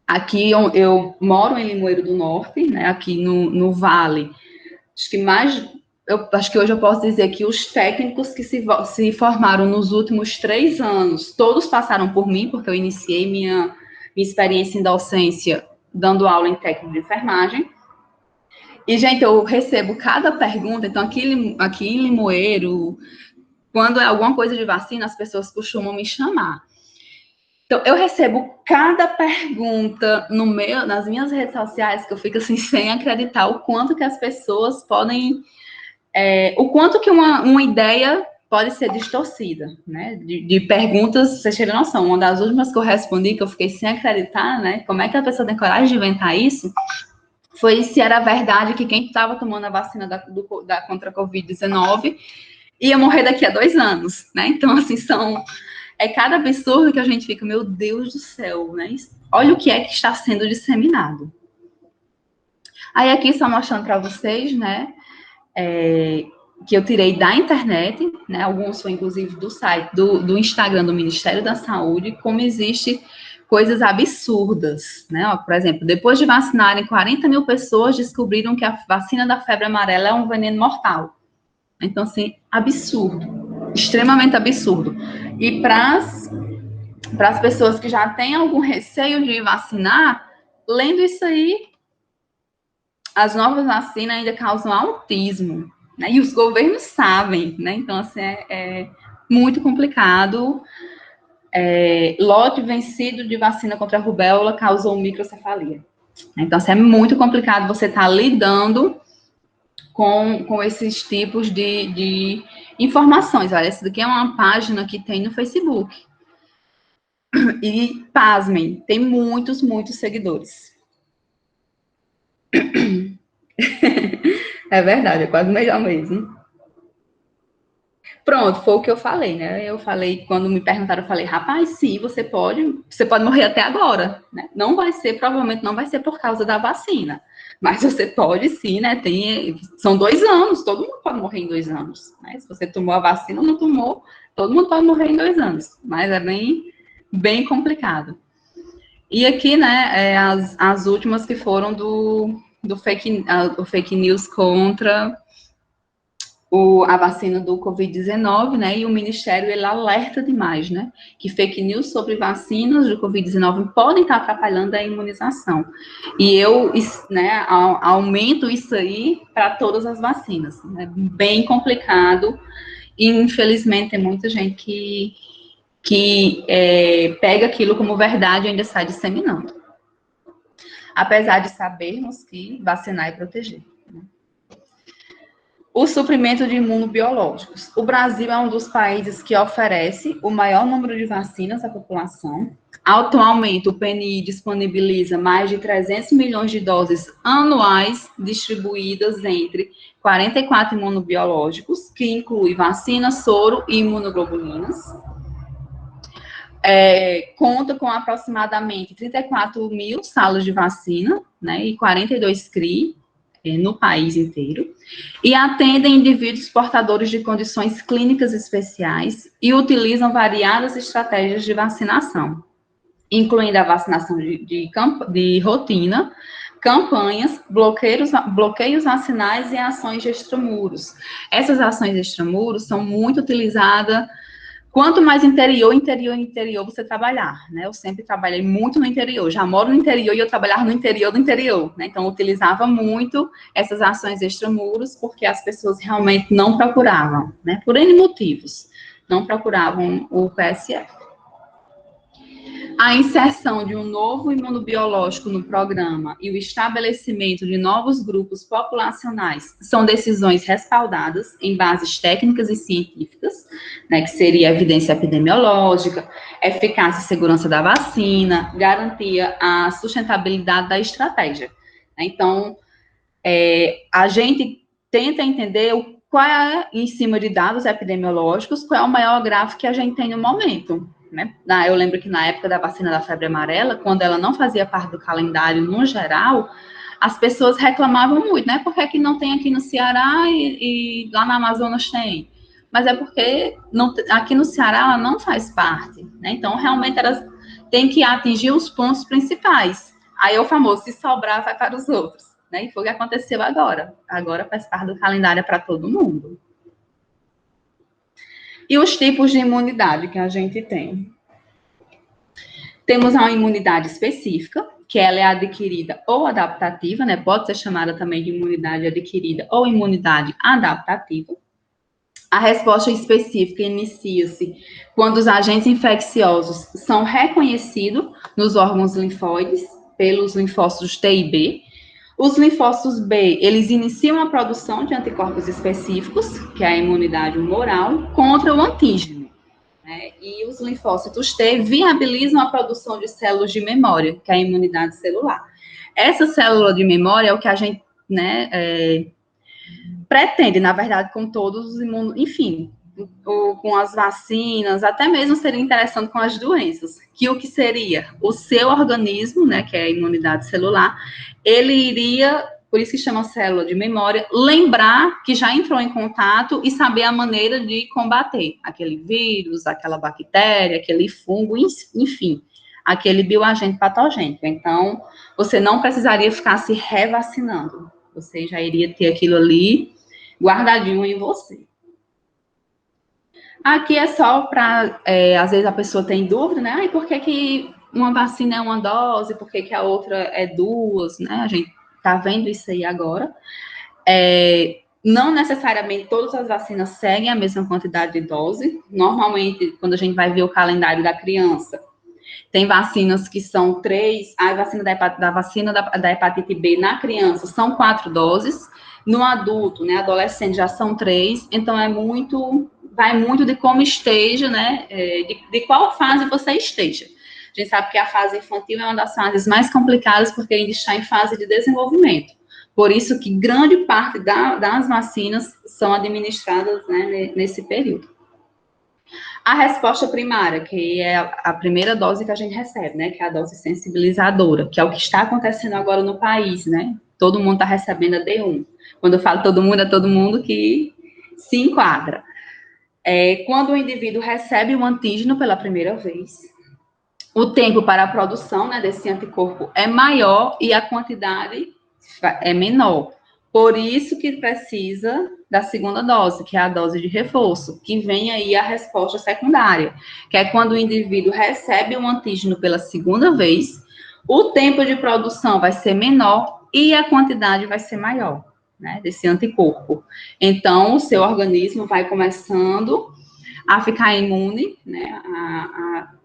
Aqui eu moro em Limoeiro do Norte, né, aqui no Vale, acho que mais, eu acho que hoje eu posso dizer que os técnicos que se formaram nos últimos 3 anos, todos passaram por mim, porque eu iniciei minha experiência em docência dando aula em técnico de enfermagem. E, gente, eu recebo cada pergunta. Então, aqui em Limoeiro, quando é alguma coisa de vacina, as pessoas costumam me chamar. Então, eu recebo cada pergunta nas minhas redes sociais, que eu fico assim, sem acreditar o quanto que as pessoas podem... o quanto que uma ideia pode ser distorcida, né? De perguntas, vocês tiveram noção. Uma das últimas que eu respondi, que eu fiquei sem acreditar, né? Como é que a pessoa tem coragem de inventar isso? Foi se era verdade que quem estava tomando a vacina contra a Covid-19 ia morrer daqui a 2 anos, né? Então, assim, é cada absurdo que a gente fica, meu Deus do céu, né? Olha o que é que está sendo disseminado. Aí aqui, só mostrando para vocês, né, que eu tirei da internet, né, alguns foi inclusive do site, do Instagram do Ministério da Saúde, como existe coisas absurdas, né? Ó, por exemplo, depois de vacinarem 40 mil pessoas, descobriram que a vacina da febre amarela é um veneno mortal. Então, assim, absurdo, extremamente absurdo. E para as pessoas que já têm algum receio de vacinar, lendo isso aí, as novas vacinas ainda causam autismo, né? E os governos sabem, né? Então, assim, é muito complicado. Lote vencido de vacina contra a rubéola causou microcefalia. Então, assim, é muito complicado você estar lidando com esses tipos de informações. Olha, essa daqui é uma página que tem no Facebook. E, pasmem, tem muitos, muitos seguidores. É verdade, é quase melhor mesmo. Pronto, foi o que eu falei, né? Eu falei, quando me perguntaram, eu falei, rapaz, sim, você pode morrer até agora, né? Provavelmente não vai ser por causa da vacina, mas você pode sim, né? São 2 anos, todo mundo pode morrer em 2 anos, né? Se você tomou a vacina ou não tomou, todo mundo pode morrer em 2 anos, mas é bem, bem complicado. E aqui, né, as últimas que foram do fake news contra a vacina do Covid-19, né, e o Ministério, ele alerta demais, né, que fake news sobre vacinas do Covid-19 podem estar atrapalhando a imunização. E eu, né, aumento isso aí para todas as vacinas. É bem complicado, e infelizmente tem muita gente que pega aquilo como verdade e ainda sai disseminando. Apesar de sabermos que vacinar é proteger. O suprimento de imunobiológicos. O Brasil é um dos países que oferece o maior número de vacinas à população. Atualmente, o PNI disponibiliza mais de 300 milhões de doses anuais distribuídas entre 44 imunobiológicos, que inclui vacina, soro e imunoglobulinas. Conta com aproximadamente 34 mil salas de vacina, né, e 42 CRI, no país inteiro, e atendem indivíduos portadores de condições clínicas especiais e utilizam variadas estratégias de vacinação, incluindo a vacinação de rotina, campanhas, bloqueios vacinais e ações de extramuros. Essas ações de extramuros são muito utilizadas. Quanto mais interior você trabalhar, né? Eu sempre trabalhei muito no interior, já moro no interior e eu trabalhava no interior do interior, né? Então, eu utilizava muito essas ações extramuros porque as pessoas realmente não procuravam, né? Por N motivos, não procuravam o PSF. A inserção de um novo imunobiológico no programa e o estabelecimento de novos grupos populacionais são decisões respaldadas em bases técnicas e científicas, né, que seria evidência epidemiológica, eficácia e segurança da vacina, garantia a sustentabilidade da estratégia. Então, a gente tenta entender qual é, em cima de dados epidemiológicos, qual é o maior gráfico que a gente tem no momento. Né? Eu lembro que na época da vacina da febre amarela, quando ela não fazia parte do calendário no geral, as pessoas reclamavam muito, né? Por que que não tem aqui no Ceará e lá na Amazonas tem? Mas é porque aqui no Ceará ela não faz parte, né? Então, realmente, elas têm que atingir os pontos principais. Aí é o famoso, se sobrar, vai para os outros. né? E foi o que aconteceu agora. Agora faz parte do calendário para todo mundo. E os tipos de imunidade que a gente tem? Temos uma imunidade específica, que ela é adquirida ou adaptativa, né? Pode ser chamada também de imunidade adquirida ou imunidade adaptativa. A resposta específica inicia-se quando os agentes infecciosos são reconhecidos nos órgãos linfóides, pelos linfócitos T e B. Os linfócitos B, eles iniciam a produção de anticorpos específicos, que é a imunidade humoral, contra o antígeno, né? E os linfócitos T viabilizam a produção de células de memória, que é a imunidade celular. Essa célula de memória é o que a gente, né, pretende, na verdade, com todos os enfim, com as vacinas, até mesmo seria interessante com as doenças, que o que seria? O seu organismo, né, que é a imunidade celular, ele iria, por isso que chama célula de memória, lembrar que já entrou em contato e saber a maneira de combater aquele vírus, aquela bactéria, aquele fungo, enfim, aquele bioagente patogênico. Então, você não precisaria ficar se revacinando, você já iria ter aquilo ali guardadinho em você. Aqui é só para, às vezes a pessoa tem dúvida, né? Ai, por que uma vacina é uma dose, por que a outra é duas, né? A gente tá vendo isso aí agora. Não necessariamente todas as vacinas seguem a mesma quantidade de dose. Normalmente, quando a gente vai ver o calendário da criança, tem vacinas que são 3, a vacina da hepatite B na criança são 4 doses, no adulto, né, adolescente já são 3, então vai muito de como esteja, né, de qual fase você esteja. A gente sabe que a fase infantil é uma das fases mais complicadas porque ainda está em fase de desenvolvimento. Por isso que grande parte das vacinas são administradas, né, nesse período. A resposta primária, que é a primeira dose que a gente recebe, né, que é a dose sensibilizadora, que é o que está acontecendo agora no país, né? Todo mundo está recebendo a D1. Quando eu falo todo mundo, é todo mundo que se enquadra. Quando o indivíduo recebe o antígeno pela primeira vez, o tempo para a produção, né, desse anticorpo é maior e a quantidade é menor. Por isso que precisa da segunda dose, que é a dose de reforço, que vem aí a resposta secundária, que é quando o indivíduo recebe um antígeno pela segunda vez, o tempo de produção vai ser menor e a quantidade vai ser maior, né, desse anticorpo. Então, o seu organismo vai começando a ficar imune, né,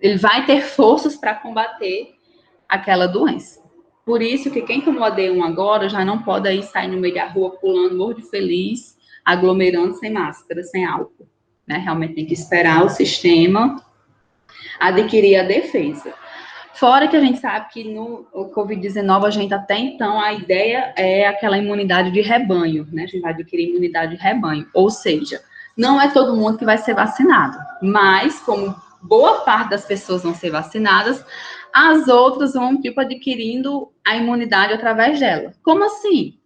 ele vai ter forças para combater aquela doença. Por isso que quem tomou a D1 agora já não pode aí sair no meio da rua pulando, morro de feliz, aglomerando sem máscara, sem álcool, né? Realmente tem que esperar o sistema adquirir a defesa. Fora que a gente sabe que no Covid-19, a gente até então, a ideia é aquela imunidade de rebanho, né? A gente vai adquirir imunidade de rebanho, ou seja, não é todo mundo que vai ser vacinado, mas como boa parte das pessoas vão ser vacinadas, as outras vão, tipo, adquirindo a imunidade através dela. Como assim?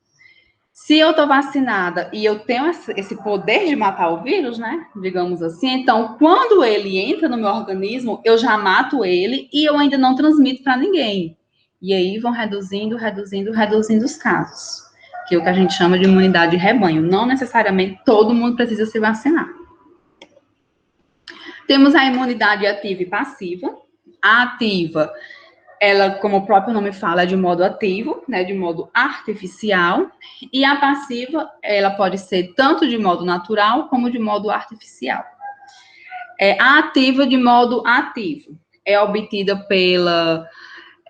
Se eu estou vacinada e eu tenho esse poder de matar o vírus, né? Digamos assim, então, quando ele entra no meu organismo, eu já mato ele e eu ainda não transmito para ninguém. E aí vão reduzindo os casos, que é o que a gente chama de imunidade de rebanho. Não necessariamente todo mundo precisa se vacinar. Temos a imunidade ativa e passiva. A ativa, ela, como o próprio nome fala, é de modo ativo, né, de modo artificial, e a passiva, ela pode ser tanto de modo natural como de modo artificial. A ativa de modo ativo é obtida pela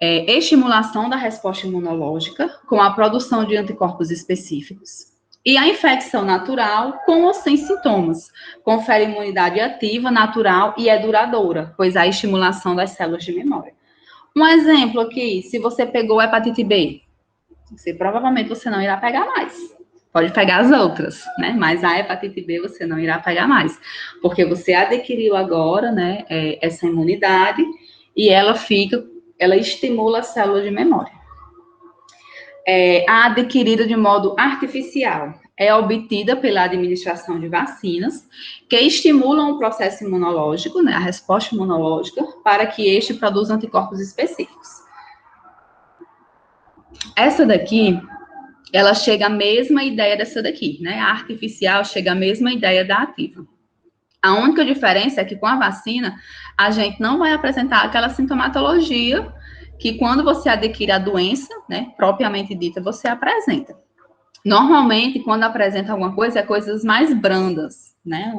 estimulação da resposta imunológica, com a produção de anticorpos específicos, e a infecção natural, com ou sem sintomas, confere imunidade ativa, natural e é duradoura, pois há estimulação das células de memória. Um exemplo aqui, se você pegou hepatite B, provavelmente você não irá pegar mais. Pode pegar as outras, né? Mas a hepatite B você não irá pegar mais, porque você adquiriu agora, né, essa imunidade e ela estimula a célula de memória. A adquirida de modo artificial é obtida pela administração de vacinas que estimulam o processo imunológico, né, a resposta imunológica, para que este produza anticorpos específicos. Essa daqui ela chega à mesma ideia dessa daqui, né? A artificial chega à mesma ideia da ativa. A única diferença é que com a vacina, a gente não vai apresentar aquela sintomatologia que quando você adquire a doença, né, propriamente dita, você apresenta. Normalmente, quando apresenta alguma coisa, é coisas mais brandas, né?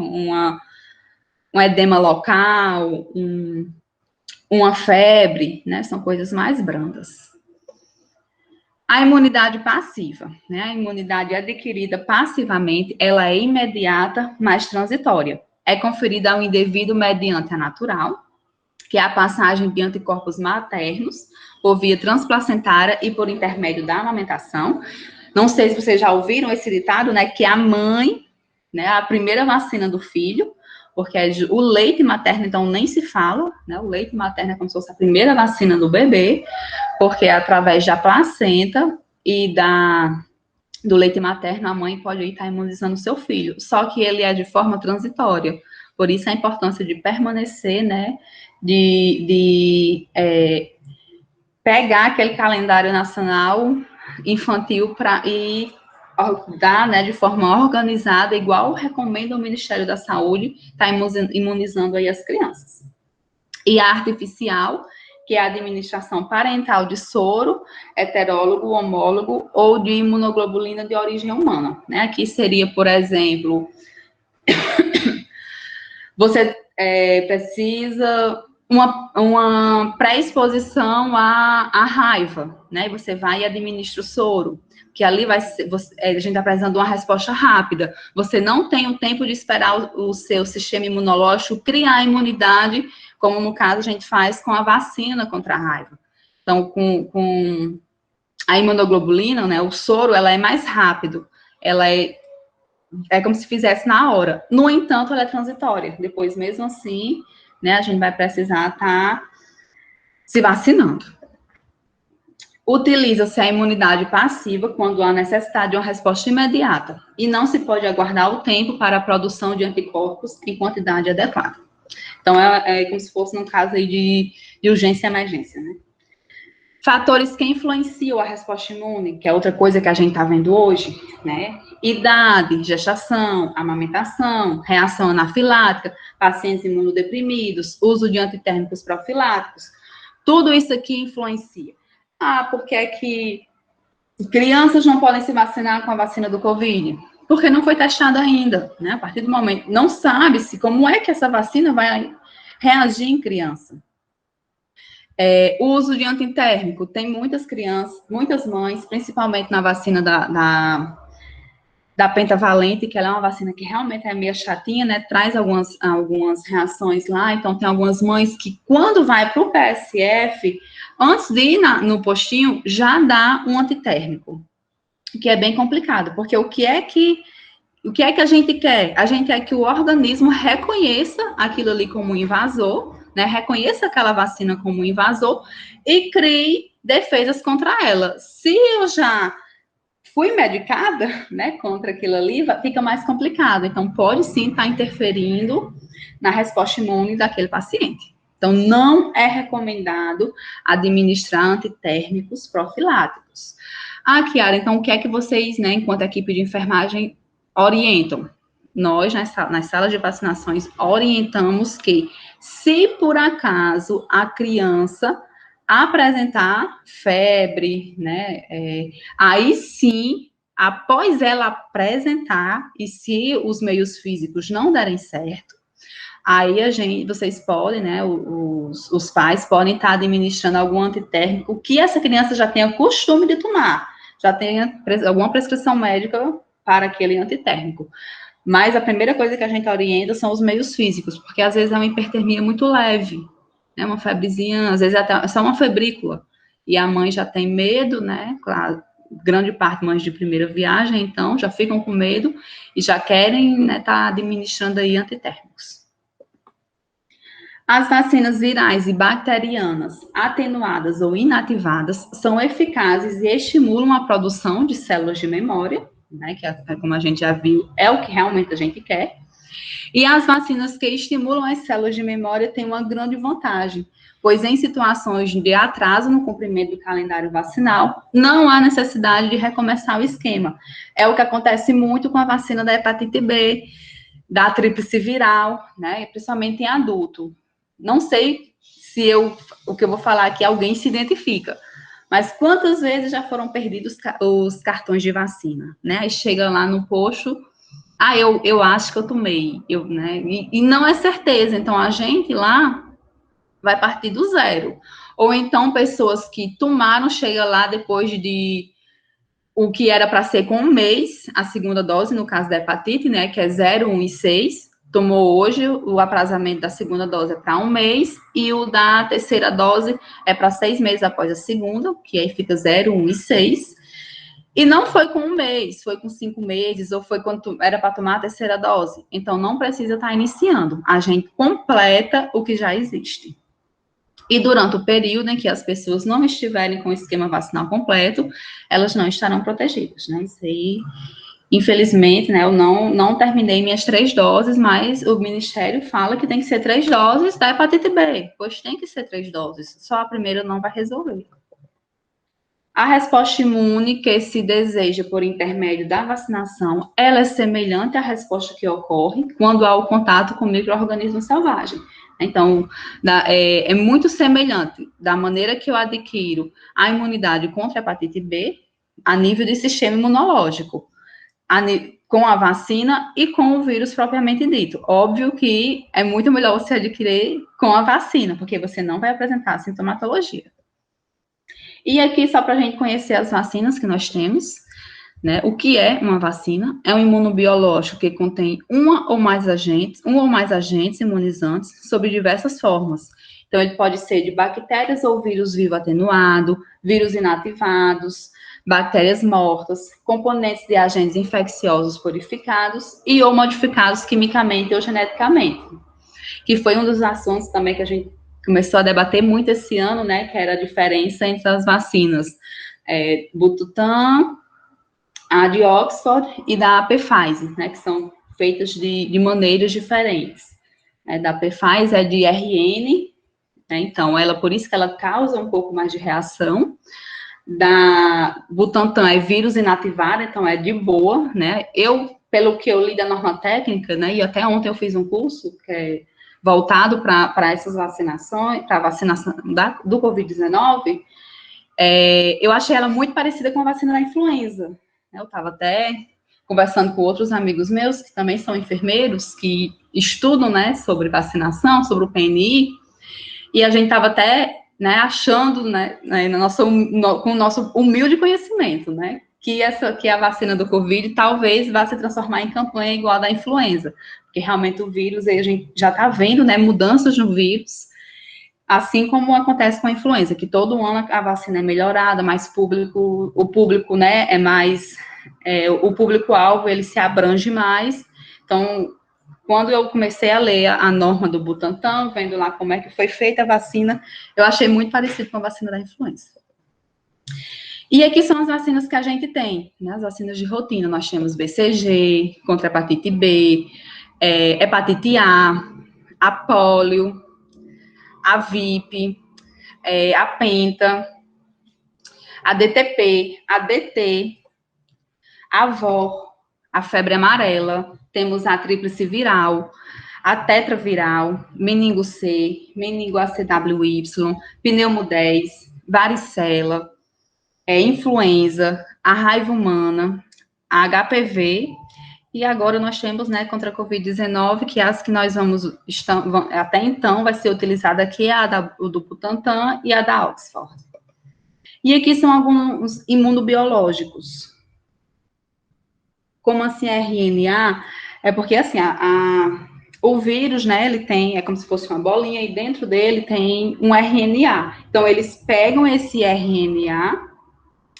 Um edema local, uma febre, né? São coisas mais brandas. A imunidade passiva, né? A imunidade adquirida passivamente, ela é imediata, mas transitória. É conferida ao indivíduo mediante a natural, que é a passagem de anticorpos maternos por via transplacentária e por intermédio da amamentação. Não sei se vocês já ouviram esse ditado, né? Que a mãe, né? A primeira vacina do filho, porque o leite materno, então, nem se fala, né? O leite materno é como se fosse a primeira vacina do bebê, porque é através da placenta e do leite materno, a mãe pode estar imunizando o seu filho, só que ele é de forma transitória, por isso a importância de permanecer, né, de pegar aquele calendário nacional infantil e dar, né, de forma organizada, igual recomenda o Ministério da Saúde, tá imunizando aí as crianças. E a artificial, que é a administração parental de soro, heterólogo, homólogo ou de imunoglobulina de origem humana, né? Aqui seria, por exemplo, você precisa uma pré-exposição à raiva, né? Você vai e administra o soro, que ali vai ser, a gente está apresentando uma resposta rápida. Você não tem o tempo de esperar o seu sistema imunológico criar a imunidade, como no caso a gente faz com a vacina contra a raiva. Então, com a imunoglobulina, né, o soro, ela é mais rápido, ela é como se fizesse na hora. No entanto, ela é transitória. Depois, mesmo assim, né, a gente vai precisar estar se vacinando. Utiliza-se a imunidade passiva quando há necessidade de uma resposta imediata e não se pode aguardar o tempo para a produção de anticorpos em quantidade adequada. Então, é como se fosse num caso aí de urgência e emergência, né? Fatores que influenciam a resposta imune, que é outra coisa que a gente está vendo hoje, né? Idade, gestação, amamentação, reação anafilática, pacientes imunodeprimidos, uso de antitérmicos profiláticos, tudo isso aqui influencia. Ah, porque é que crianças não podem se vacinar com a vacina do Covid? Porque não foi testado ainda, né? A partir do momento, não sabe-se como é que essa vacina vai reagir em criança. O uso de antitérmico, tem muitas crianças, muitas mães, principalmente na vacina da pentavalente, que ela é uma vacina que realmente é meio chatinha, né, traz algumas reações lá, então tem algumas mães que quando vai para o PSF, antes de ir no postinho, já dá um antitérmico, que é bem complicado, porque o que é que a gente quer? A gente quer que o organismo reconheça aquilo ali como um invasor, né, reconheça aquela vacina como um invasor e crie defesas contra ela. Se eu já fui medicada, né, contra aquilo ali, fica mais complicado. Então, pode sim estar interferindo na resposta imune daquele paciente. Então, não é recomendado administrar antitérmicos profiláticos. Ah, Kiara, então o que é que vocês, né, enquanto equipe de enfermagem, orientam? Nós, nas salas de vacinações, orientamos que, se por acaso a criança apresentar febre, né, aí sim, após ela apresentar, e se os meios físicos não derem certo, aí vocês podem, né, os pais podem estar administrando algum antitérmico que essa criança já tenha costume de tomar, já tenha alguma prescrição médica para aquele antitérmico. Mas a primeira coisa que a gente orienta são os meios físicos, porque às vezes é uma hipertermia muito leve, né, uma febrezinha, às vezes até só uma febrícula, e a mãe já tem medo, né, claro, grande parte mães de primeira viagem, então já ficam com medo e já querem, né, tá administrando aí antitérmicos. As vacinas virais e bacterianas atenuadas ou inativadas são eficazes e estimulam a produção de células de memória, né, que como a gente já viu, é o que realmente a gente quer. E as vacinas que estimulam as células de memória têm uma grande vantagem, pois em situações de atraso no cumprimento do calendário vacinal, não há necessidade de recomeçar o esquema. É o que acontece muito com a vacina da hepatite B, da tríplice viral, né, principalmente em adulto. Não sei se o que eu vou falar aqui alguém se identifica, mas quantas vezes já foram perdidos os cartões de vacina, né? Aí chega lá no posto, eu acho que eu tomei, né? E não é certeza, então a gente lá vai partir do zero. Ou então pessoas que tomaram, chega lá depois de o que era para ser com um mês, a segunda dose, no caso da hepatite, né, que é 0, 1 e 6, tomou hoje, o aprazamento da segunda dose é para um mês, e o da terceira dose é para 6 meses após a segunda, que aí fica 0, 1 e 6, e não foi com um mês, foi com 5 meses, ou foi quando era para tomar a terceira dose. Então, não precisa estar iniciando, a gente completa o que já existe. E durante o período em que as pessoas não estiverem com o esquema vacinal completo, elas não estarão protegidas, né? Isso aí, infelizmente, né, eu não terminei minhas 3 doses, mas o Ministério fala que tem que ser 3 doses da hepatite B, pois tem que ser 3 doses, só a primeira não vai resolver. A resposta imune que se deseja por intermédio da vacinação, ela é semelhante à resposta que ocorre quando há o contato com micro-organismo selvagem. Então, é muito semelhante da maneira que eu adquiro a imunidade contra a hepatite B a nível de sistema imunológico, com a vacina e com o vírus propriamente dito. Óbvio que é muito melhor você adquirir com a vacina, porque você não vai apresentar sintomatologia. E aqui, só para a gente conhecer as vacinas que nós temos, né? O que é uma vacina? É um imunobiológico que contém um ou mais agentes imunizantes sob diversas formas. Então, ele pode ser de bactérias ou vírus vivo atenuado, vírus inativados, bactérias mortas, componentes de agentes infecciosos purificados e ou modificados quimicamente ou geneticamente, que foi um dos assuntos também que a gente começou a debater muito esse ano, né, que era a diferença entre as vacinas Butantan, a de Oxford e da Pfizer, né, que são feitas de maneiras diferentes. Da Pfizer é de RN, né, então, por isso que ela causa um pouco mais de reação. Da Butantan é vírus inativado, então é de boa, né, pelo que eu li da norma técnica, né, e até ontem eu fiz um curso que é voltado para essas vacinações, para a vacinação do Covid-19, eu achei ela muito parecida com a vacina da influenza. Eu estava até conversando com outros amigos meus, que também são enfermeiros, que estudam, né, sobre vacinação, sobre o PNI, e a gente estava até, né, achando, né, com o nosso humilde conhecimento, né, que a vacina do Covid talvez vá se transformar em campanha igual a da influenza, porque realmente o vírus, a gente já está vendo, né, mudanças no vírus, assim como acontece com a influenza, que todo ano a vacina é melhorada, mais o público, né, é mais, o público-alvo, ele se abrange mais. Então, quando eu comecei a ler a norma do Butantan, vendo lá como é que foi feita a vacina, eu achei muito parecido com a vacina da influenza. E aqui são as vacinas que a gente tem, né, as vacinas de rotina. Nós temos BCG, contra a hepatite B, hepatite a pólio, a VIP, a Penta, a DTP, a DT, a VOR, a febre amarela, temos a tríplice viral, a tetraviral, meningo C, meningo ACWY, pneumo 10, varicela, influenza, a raiva humana, a HPV, e agora nós temos, né, contra a Covid-19, que as que nós até então vai ser utilizada aqui, a do Butantan e a da Oxford. E aqui são alguns imunobiológicos. Como assim RNA? É porque, assim, o vírus, né, ele tem, é como se fosse uma bolinha, e dentro dele tem um RNA. Então, eles pegam esse RNA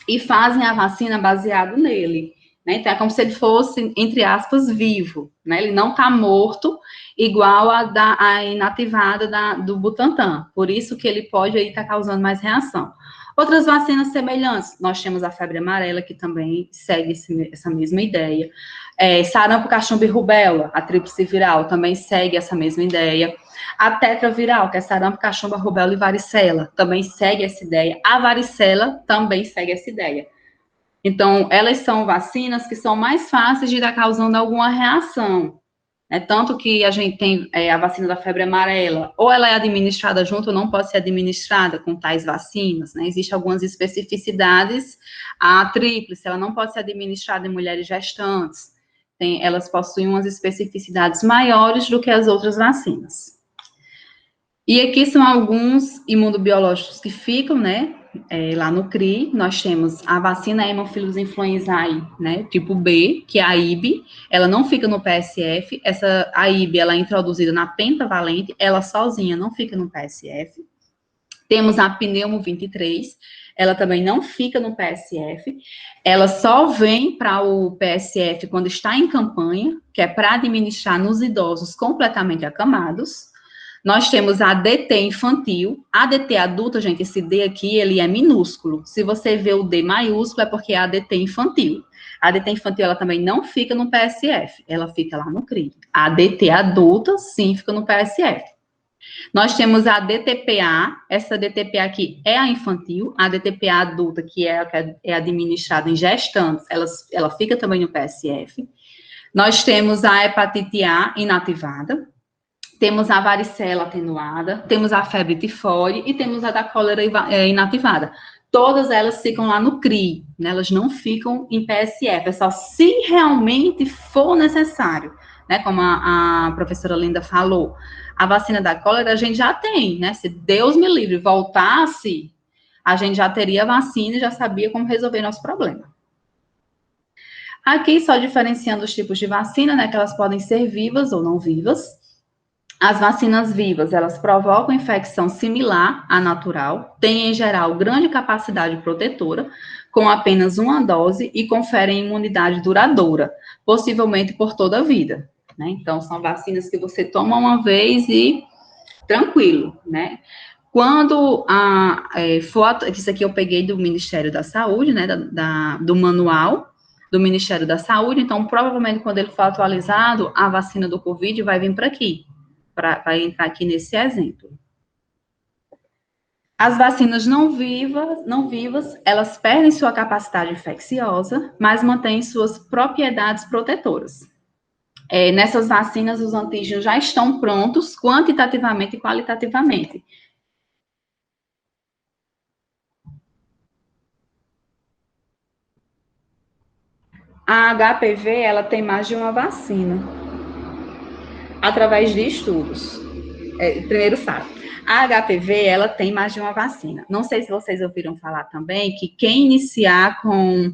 e fazem a vacina baseado nele. Né? Então, é como se ele fosse, entre aspas, vivo, né? Ele não está morto, igual a inativada do Butantan. Por isso que ele pode aí estar causando mais reação. Outras vacinas semelhantes, nós temos a febre amarela, que também segue essa mesma ideia. Sarampo, cachumba e rubéola, a tríplice viral, também segue essa mesma ideia. A tetraviral, que é sarampo, cachumba, rubéola e varicela, também segue essa ideia. A varicela também segue essa ideia. Então, elas são vacinas que são mais fáceis de estar causando alguma reação. Tanto que a gente tem a vacina da febre amarela, ou ela é administrada junto, ou não pode ser administrada com tais vacinas, né? Existem algumas especificidades. A tríplice, ela não pode ser administrada em mulheres gestantes. Elas possuem umas especificidades maiores do que as outras vacinas. E aqui são alguns imunobiológicos que ficam, né? Lá no CRI, nós temos a vacina Haemophilus influenzae, né, tipo B, que é a IB, ela não fica no PSF, a IB, ela é introduzida na pentavalente, ela sozinha não fica no PSF. Temos a Pneumo 23, ela também não fica no PSF, ela só vem para o PSF quando está em campanha, que é para administrar nos idosos completamente acamados. Nós temos a ADT infantil, a ADT adulta, gente, esse D aqui, ele é minúsculo. Se você vê o D maiúsculo, é porque é a ADT infantil. A ADT infantil, ela também não fica no PSF, ela fica lá no CRI. A ADT adulta, sim, fica no PSF. Nós temos a DTPA, essa DTPA aqui é a infantil, a DTPA adulta, que é administrada em gestantes, ela fica também no PSF. Nós temos a hepatite A inativada, temos a varicela atenuada, temos a febre tifoide e temos a da cólera inativada. Todas elas ficam lá no CRI, né? Elas não ficam em PSF, é só se realmente for necessário, né? Como a professora Linda falou. A vacina da cólera a gente já tem, né? Se Deus me livre voltasse, a gente já teria a vacina e já sabia como resolver nosso problema. Aqui só diferenciando os tipos de vacina, né? Que elas podem ser vivas ou não vivas. As vacinas vivas, elas provocam infecção similar à natural, têm, em geral, grande capacidade protetora, com apenas uma dose e conferem imunidade duradoura, possivelmente por toda a vida, né? Então, são vacinas que você toma uma vez e tranquilo, né? Quando isso aqui eu peguei do Ministério da Saúde, né, do manual do Ministério da Saúde, então, provavelmente, quando ele for atualizado, a vacina do Covid vai vir para aqui. Vai entrar aqui nesse exemplo. As vacinas não vivas, elas perdem sua capacidade infecciosa, mas mantêm suas propriedades protetoras. Nessas vacinas, os antígenos já estão prontos, quantitativamente e qualitativamente. A HPV, ela tem mais de uma vacina, através de estudos. Primeiro fato, a HPV, ela tem mais de uma vacina. Não sei se vocês ouviram falar também que quem iniciar com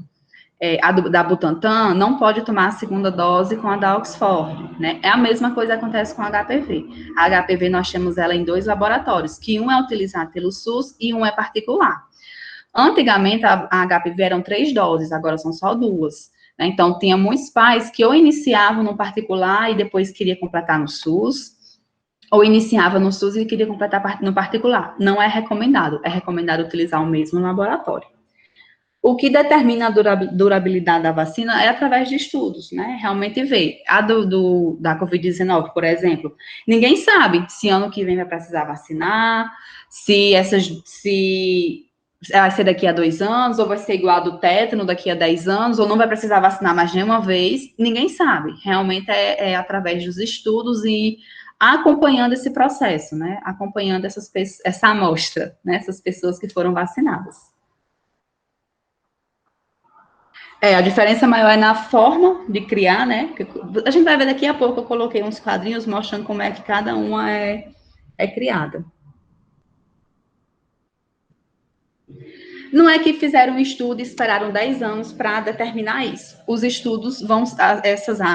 da Butantan não pode tomar a segunda dose com a da Oxford, né? É a mesma coisa que acontece com a HPV. A HPV, nós temos ela em 2 laboratórios, que um é utilizado pelo SUS e um é particular. Antigamente, a HPV eram 3 doses, agora são só 2. Né? Então, tinha muitos pais que ou iniciavam no particular e depois queria completar no SUS, ou iniciava no SUS e queria completar no particular. Não é recomendado utilizar o mesmo laboratório. O que determina a durabilidade da vacina é através de estudos, né? Realmente ver. A da Covid-19, por exemplo, ninguém sabe se ano que vem vai precisar vacinar, se vai ser daqui a 2 anos, ou vai ser igual a do tétano daqui a 10 anos, ou não vai precisar vacinar mais nenhuma vez, ninguém sabe. Realmente é através dos estudos e acompanhando esse processo, né? Acompanhando essa amostra, né? Essas pessoas que foram vacinadas. A diferença maior é na forma de criar, né? A gente vai ver daqui a pouco, eu coloquei uns quadrinhos mostrando como é que cada uma é criada. Não é que fizeram um estudo e esperaram 10 anos para determinar isso. Os estudos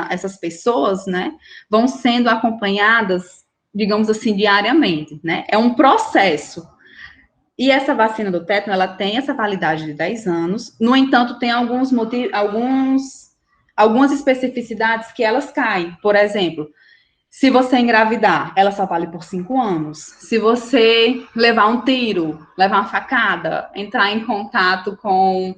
essas pessoas, né, vão sendo acompanhadas, digamos assim, diariamente, né? É um processo. E essa vacina do tétano, ela tem essa validade de 10 anos, no entanto, tem algumas especificidades que elas caem. Por exemplo, Se você engravidar, ela só vale por 5 anos. Se você levar um tiro, levar uma facada, entrar em contato com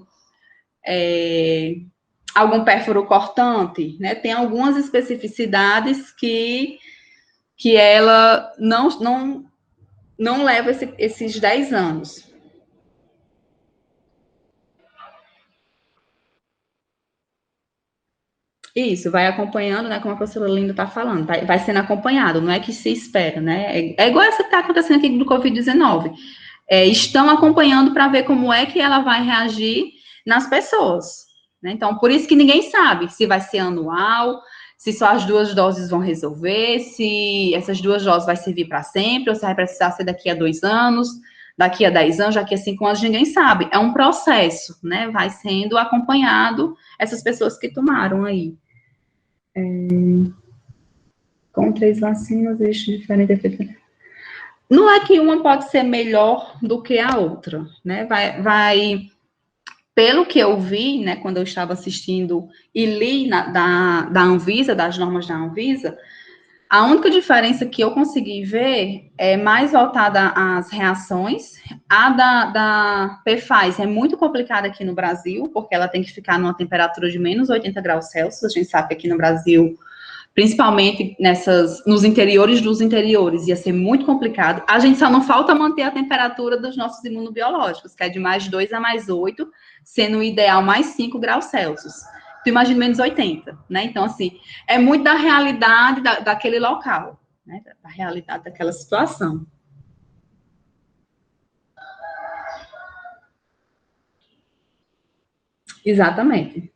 algum pérfuro cortante, né? Tem algumas especificidades que ela não leva esses 10 anos. Isso, vai acompanhando, né, como a professora Linda está falando, vai sendo acompanhado, não é que se espera, né? É igual essa que está acontecendo aqui do Covid-19. Estão acompanhando para ver como é que ela vai reagir nas pessoas, né? Então, por isso que ninguém sabe se vai ser anual, se só as 2 doses vão resolver, se essas 2 doses vai servir para sempre, ou se vai precisar ser daqui a 2 anos, daqui a 10 anos, daqui a 5 anos, ninguém sabe. É um processo, né? Vai sendo acompanhado essas pessoas que tomaram aí. Com 3 vacinas, existe diferente efeito. Não é que uma pode ser melhor do que a outra, né? Pelo que eu vi, né, quando eu estava assistindo e li da Anvisa, das normas da Anvisa, a única diferença que eu consegui ver é mais voltada às reações. A da PFAS é muito complicada aqui no Brasil, porque ela tem que ficar numa temperatura de menos 80 graus Celsius. A gente sabe que aqui no Brasil, principalmente nos interiores dos interiores, ia ser muito complicado. A gente só não falta manter a temperatura dos nossos imunobiológicos, que é de mais 2 a mais 8, sendo o ideal mais 5 graus Celsius. Tu imagina menos 80, né? Então, assim, é muito da realidade daquele local, né? Da realidade daquela situação. Exatamente.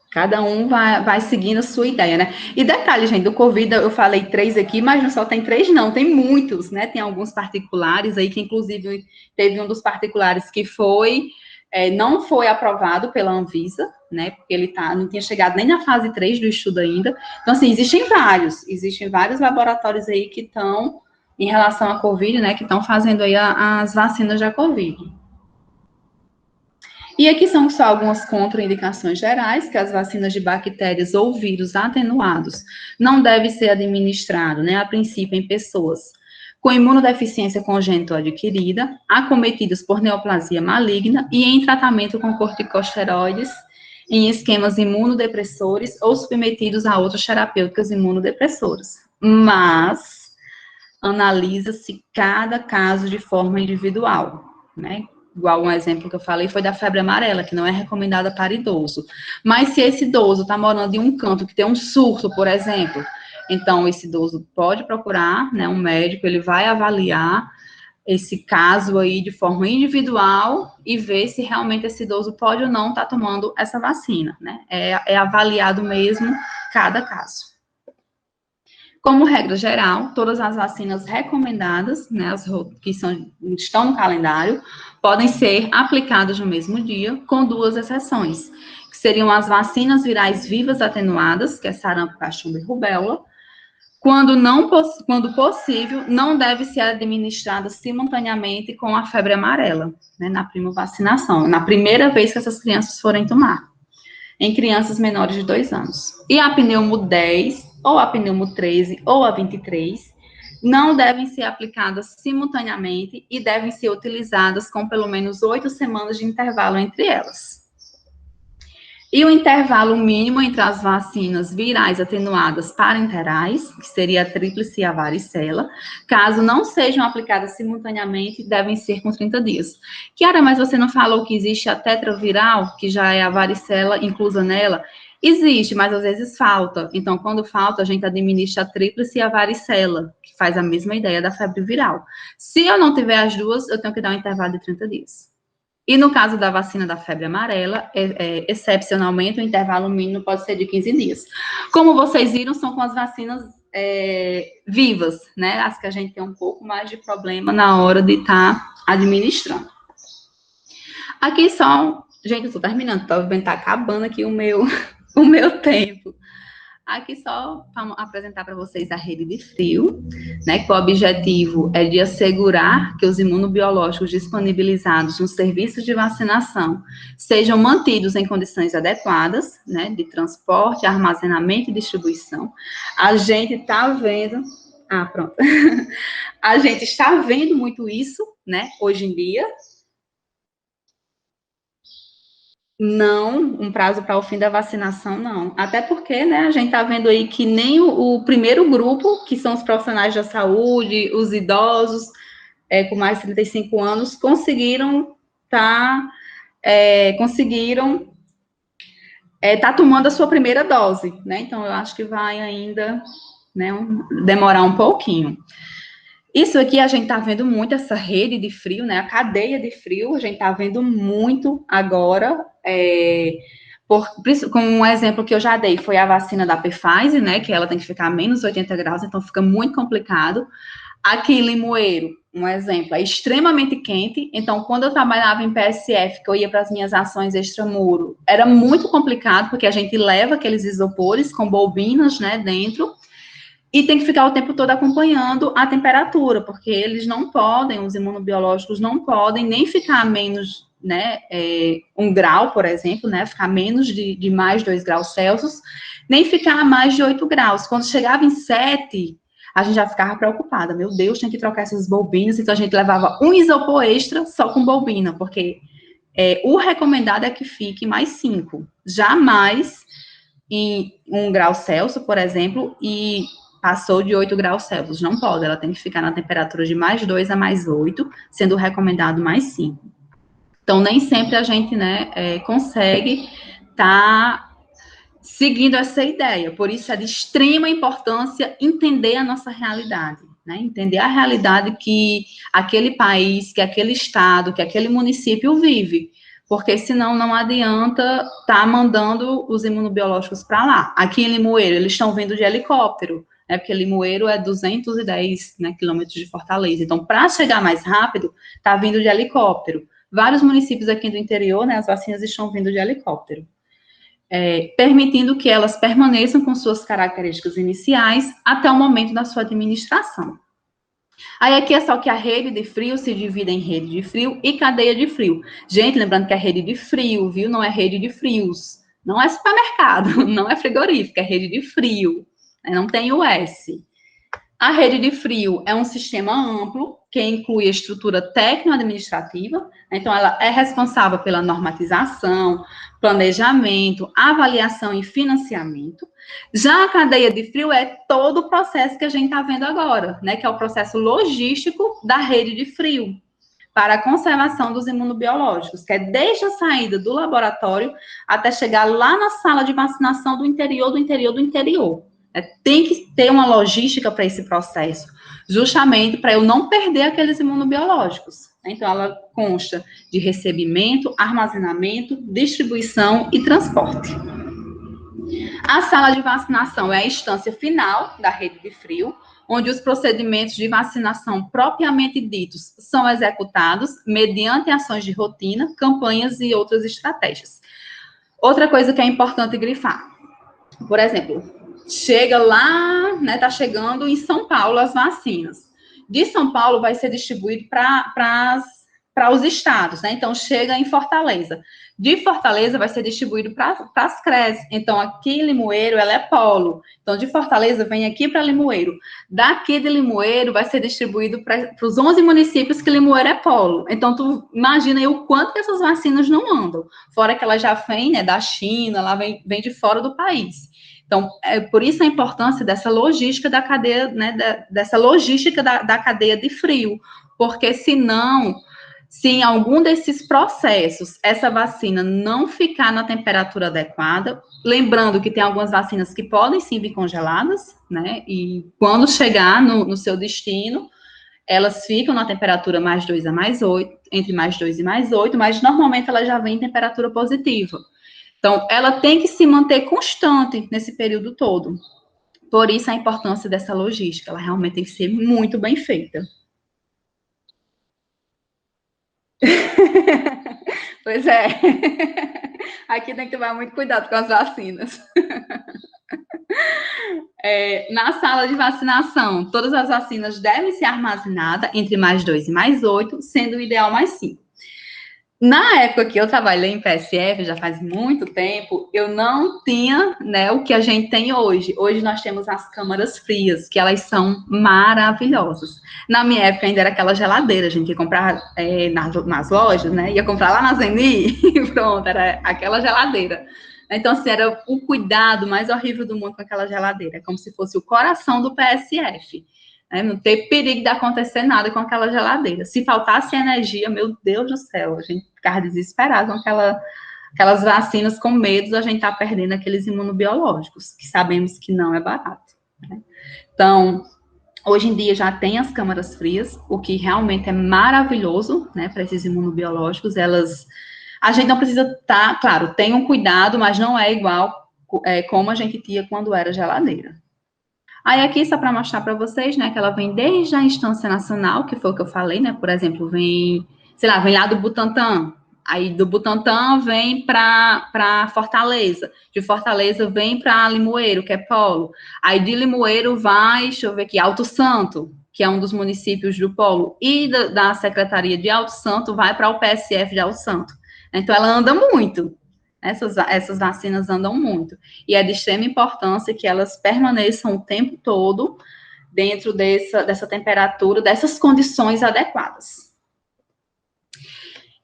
Cada um vai seguindo a sua ideia, né? E detalhe, gente, do Covid, eu falei 3 aqui, mas não só tem 3, não, tem muitos, né? Tem alguns particulares aí, que inclusive teve um dos particulares que não foi aprovado pela Anvisa, né? Porque ele não tinha chegado nem na fase 3 do estudo ainda. Então, assim, existem vários laboratórios aí que estão, em relação à Covid, né? Que estão fazendo aí as vacinas da Covid. E aqui são só algumas contraindicações gerais, que as vacinas de bactérias ou vírus atenuados não devem ser administrados, né, a princípio, em pessoas com imunodeficiência congênita ou adquirida, acometidas por neoplasia maligna e em tratamento com corticosteroides, em esquemas imunodepressores ou submetidos a outras terapêuticas imunodepressoras. Mas analisa-se cada caso de forma individual, né? Igual um exemplo que eu falei foi da febre amarela, que não é recomendada para idoso. Mas se esse idoso está morando em um canto que tem um surto, por exemplo, então esse idoso pode procurar, né, um médico, ele vai avaliar esse caso aí de forma individual e ver se realmente esse idoso pode ou não estar tomando essa vacina, né? É avaliado mesmo cada caso. Como regra geral, todas as vacinas recomendadas, né, as que estão no calendário, podem ser aplicadas no mesmo dia, com 2 exceções, que seriam as vacinas virais vivas atenuadas, que é sarampo, cachumba e rubéola. Quando possível, não deve ser administrada simultaneamente com a febre amarela, né, na primovacinação, na primeira vez que essas crianças forem tomar, em crianças menores de 2 anos. E a pneumo 10, ou a pneumo 13, ou a 23, não devem ser aplicadas simultaneamente e devem ser utilizadas com pelo menos 8 semanas de intervalo entre elas. E o intervalo mínimo entre as vacinas virais atenuadas parenterais, que seria a tríplice e a varicela, caso não sejam aplicadas simultaneamente, devem ser com 30 dias. Kiara, mas você não falou que existe a tetraviral, que já é a varicela inclusa nela? Existe, mas às vezes falta. Então, quando falta, a gente administra a tríplice e a varicela, que faz a mesma ideia da febre viral. Se eu não tiver as duas, eu tenho que dar um intervalo de 30 dias. E no caso da vacina da febre amarela, excepcionalmente, o intervalo mínimo pode ser de 15 dias. Como vocês viram, são com as vacinas vivas, né? As que a gente tem um pouco mais de problema na hora de estar administrando. Aqui só, gente, eu estou terminando, tá acabando aqui o meu tempo. Aqui só para apresentar para vocês a rede de frio, né, que o objetivo é de assegurar que os imunobiológicos disponibilizados nos serviços de vacinação sejam mantidos em condições adequadas, né, de transporte, armazenamento e distribuição. A gente está vendo... pronto. A gente está vendo muito isso, né, hoje em dia. Não, um prazo para o fim da vacinação, não. Até porque, né, a gente está vendo aí que nem o primeiro grupo, que são os profissionais da saúde, os idosos com mais de 35 anos, conseguiram tá tomando a sua primeira dose, né? Então, eu acho que vai ainda, né, demorar um pouquinho. Isso aqui a gente está vendo muito, essa rede de frio, né? A cadeia de frio, a gente está vendo muito agora. Como um exemplo que eu já dei, foi a vacina da Pfizer, né? Que ela tem que ficar a menos 80 graus, então fica muito complicado. Aqui em Limoeiro, um exemplo, é extremamente quente. Então, quando eu trabalhava em PSF, que eu ia para as minhas ações extramuro, era muito complicado, porque a gente leva aqueles isopores com bobinas, né, dentro. E tem que ficar o tempo todo acompanhando a temperatura, porque eles não podem, os imunobiológicos não podem nem ficar a menos, né, 1 grau, por exemplo, né, ficar menos de mais 2 graus Celsius, nem ficar a mais de 8 graus. Quando chegava em 7, a gente já ficava preocupada. Meu Deus, tem que trocar essas bobinas, então a gente levava um isopor extra só com bobina, porque o recomendado é que fique mais 5. Jamais em 1 grau Celsius, por exemplo, e passou de 8 graus Celsius, não pode, ela tem que ficar na temperatura de mais 2 a mais 8, sendo recomendado mais 5. Então, nem sempre a gente, né, consegue estar seguindo essa ideia, por isso é de extrema importância entender a nossa realidade, né, entender a realidade que aquele país, que aquele estado, que aquele município vive, porque senão não adianta estar mandando os imunobiológicos para lá. Aqui em Limoeiro, eles estão vindo de helicóptero, né, porque Limoeiro é 210, né, quilômetros de Fortaleza. Então, para chegar mais rápido, está vindo de helicóptero. Vários municípios aqui do interior, né, as vacinas estão vindo de helicóptero. Permitindo que elas permaneçam com suas características iniciais até o momento da sua administração. Aí aqui é só que a rede de frio se divide em rede de frio e cadeia de frio. Gente, lembrando que é rede de frio, viu? Não é rede de frios. Não é supermercado, não é frigorífico, é rede de frio. Não tem o S. A rede de frio é um sistema amplo que inclui a estrutura técnico-administrativa. Então, ela é responsável pela normatização, planejamento, avaliação e financiamento. Já a cadeia de frio é todo o processo que a gente está vendo agora, né? Que é o processo logístico da rede de frio para a conservação dos imunobiológicos, que é desde a saída do laboratório até chegar lá na sala de vacinação do interior, do interior, do interior. Tem que ter uma logística para esse processo, justamente para eu não perder aqueles imunobiológicos. Então, ela consta de recebimento, armazenamento, distribuição e transporte. A sala de vacinação é a instância final da rede de frio, onde os procedimentos de vacinação propriamente ditos são executados mediante ações de rotina, campanhas e outras estratégias. Outra coisa que é importante grifar, por exemplo, chega lá, né, tá chegando em São Paulo as vacinas. De São Paulo vai ser distribuído para os estados, né? Então, chega em Fortaleza. De Fortaleza vai ser distribuído para as CREs. Então, aqui em Limoeiro, ela é polo. Então, de Fortaleza vem aqui para Limoeiro. Daqui de Limoeiro vai ser distribuído para os 11 municípios que Limoeiro é polo. Então, tu imagina aí o quanto que essas vacinas não andam. Fora que ela já vem, né, da China, ela vem de fora do país. Então, por isso a importância dessa logística da cadeia, né, dessa logística da cadeia de frio, porque senão, se em algum desses processos essa vacina não ficar na temperatura adequada, lembrando que tem algumas vacinas que podem sim vir congeladas, né, e quando chegar no seu destino, elas ficam na temperatura mais 2 a mais 8, entre mais 2 e mais 8, mas normalmente ela já vem em temperatura positiva. Então, ela tem que se manter constante nesse período todo. Por isso, a importância dessa logística. Ela realmente tem que ser muito bem feita. Pois é. Aqui tem que tomar muito cuidado com as vacinas. Na sala de vacinação, todas as vacinas devem ser armazenadas entre mais 2 e mais 8, sendo o ideal mais 5. Na época que eu trabalhei em PSF, já faz muito tempo, eu não tinha, né, o que a gente tem hoje. Hoje nós temos as câmaras frias, que elas são maravilhosas. Na minha época ainda era aquela geladeira, a gente ia comprar nas lojas, né, ia comprar lá na Zeni e pronto, era aquela geladeira. Então, assim, era o cuidado mais horrível do mundo com aquela geladeira, como se fosse o coração do PSF. Não ter perigo de acontecer nada com aquela geladeira. Se faltasse energia, meu Deus do céu, a gente ficava desesperado com aquelas vacinas, com medo, a gente tá perdendo aqueles imunobiológicos, que sabemos que não é barato. Né? Então, hoje em dia já tem as câmaras frias, o que realmente é maravilhoso, né, para esses imunobiológicos. A gente não precisa estar, claro, tem um cuidado, mas não é igual como a gente tinha quando era geladeira. Aí aqui, só para mostrar para vocês, né, que ela vem desde a instância nacional, que foi o que eu falei, né, por exemplo, vem lá do Butantã, aí do Butantã vem para Fortaleza, de Fortaleza vem para Limoeiro, que é polo, aí de Limoeiro vai, deixa eu ver aqui, Alto Santo, que é um dos municípios do polo, e da Secretaria de Alto Santo vai para o PSF de Alto Santo. Então, ela anda muito. Essas vacinas andam muito. E é de extrema importância que elas permaneçam o tempo todo dentro dessa temperatura, dessas condições adequadas.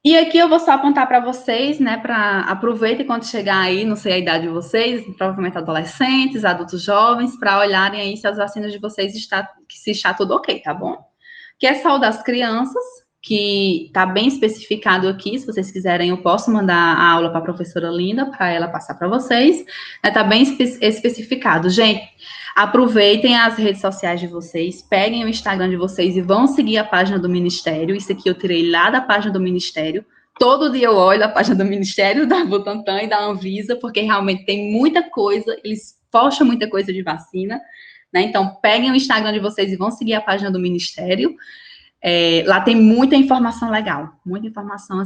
E aqui eu vou só apontar para vocês, né, aproveitem quando chegar aí, não sei a idade de vocês, provavelmente adolescentes, adultos jovens, para olharem aí se as vacinas de vocês está tudo ok, tá bom? Que é só o das crianças, que está bem especificado aqui, se vocês quiserem eu posso mandar a aula para a professora Linda, para ela passar para vocês, está bem especificado. Gente, aproveitem as redes sociais de vocês, peguem o Instagram de vocês e vão seguir a página do Ministério, isso aqui eu tirei lá da página do Ministério, todo dia eu olho a página do Ministério, da Butantan e da Anvisa, porque realmente tem muita coisa, eles postam muita coisa de vacina, né? Então peguem o Instagram de vocês e vão seguir a página do Ministério. Lá tem muita informação legal, muita informação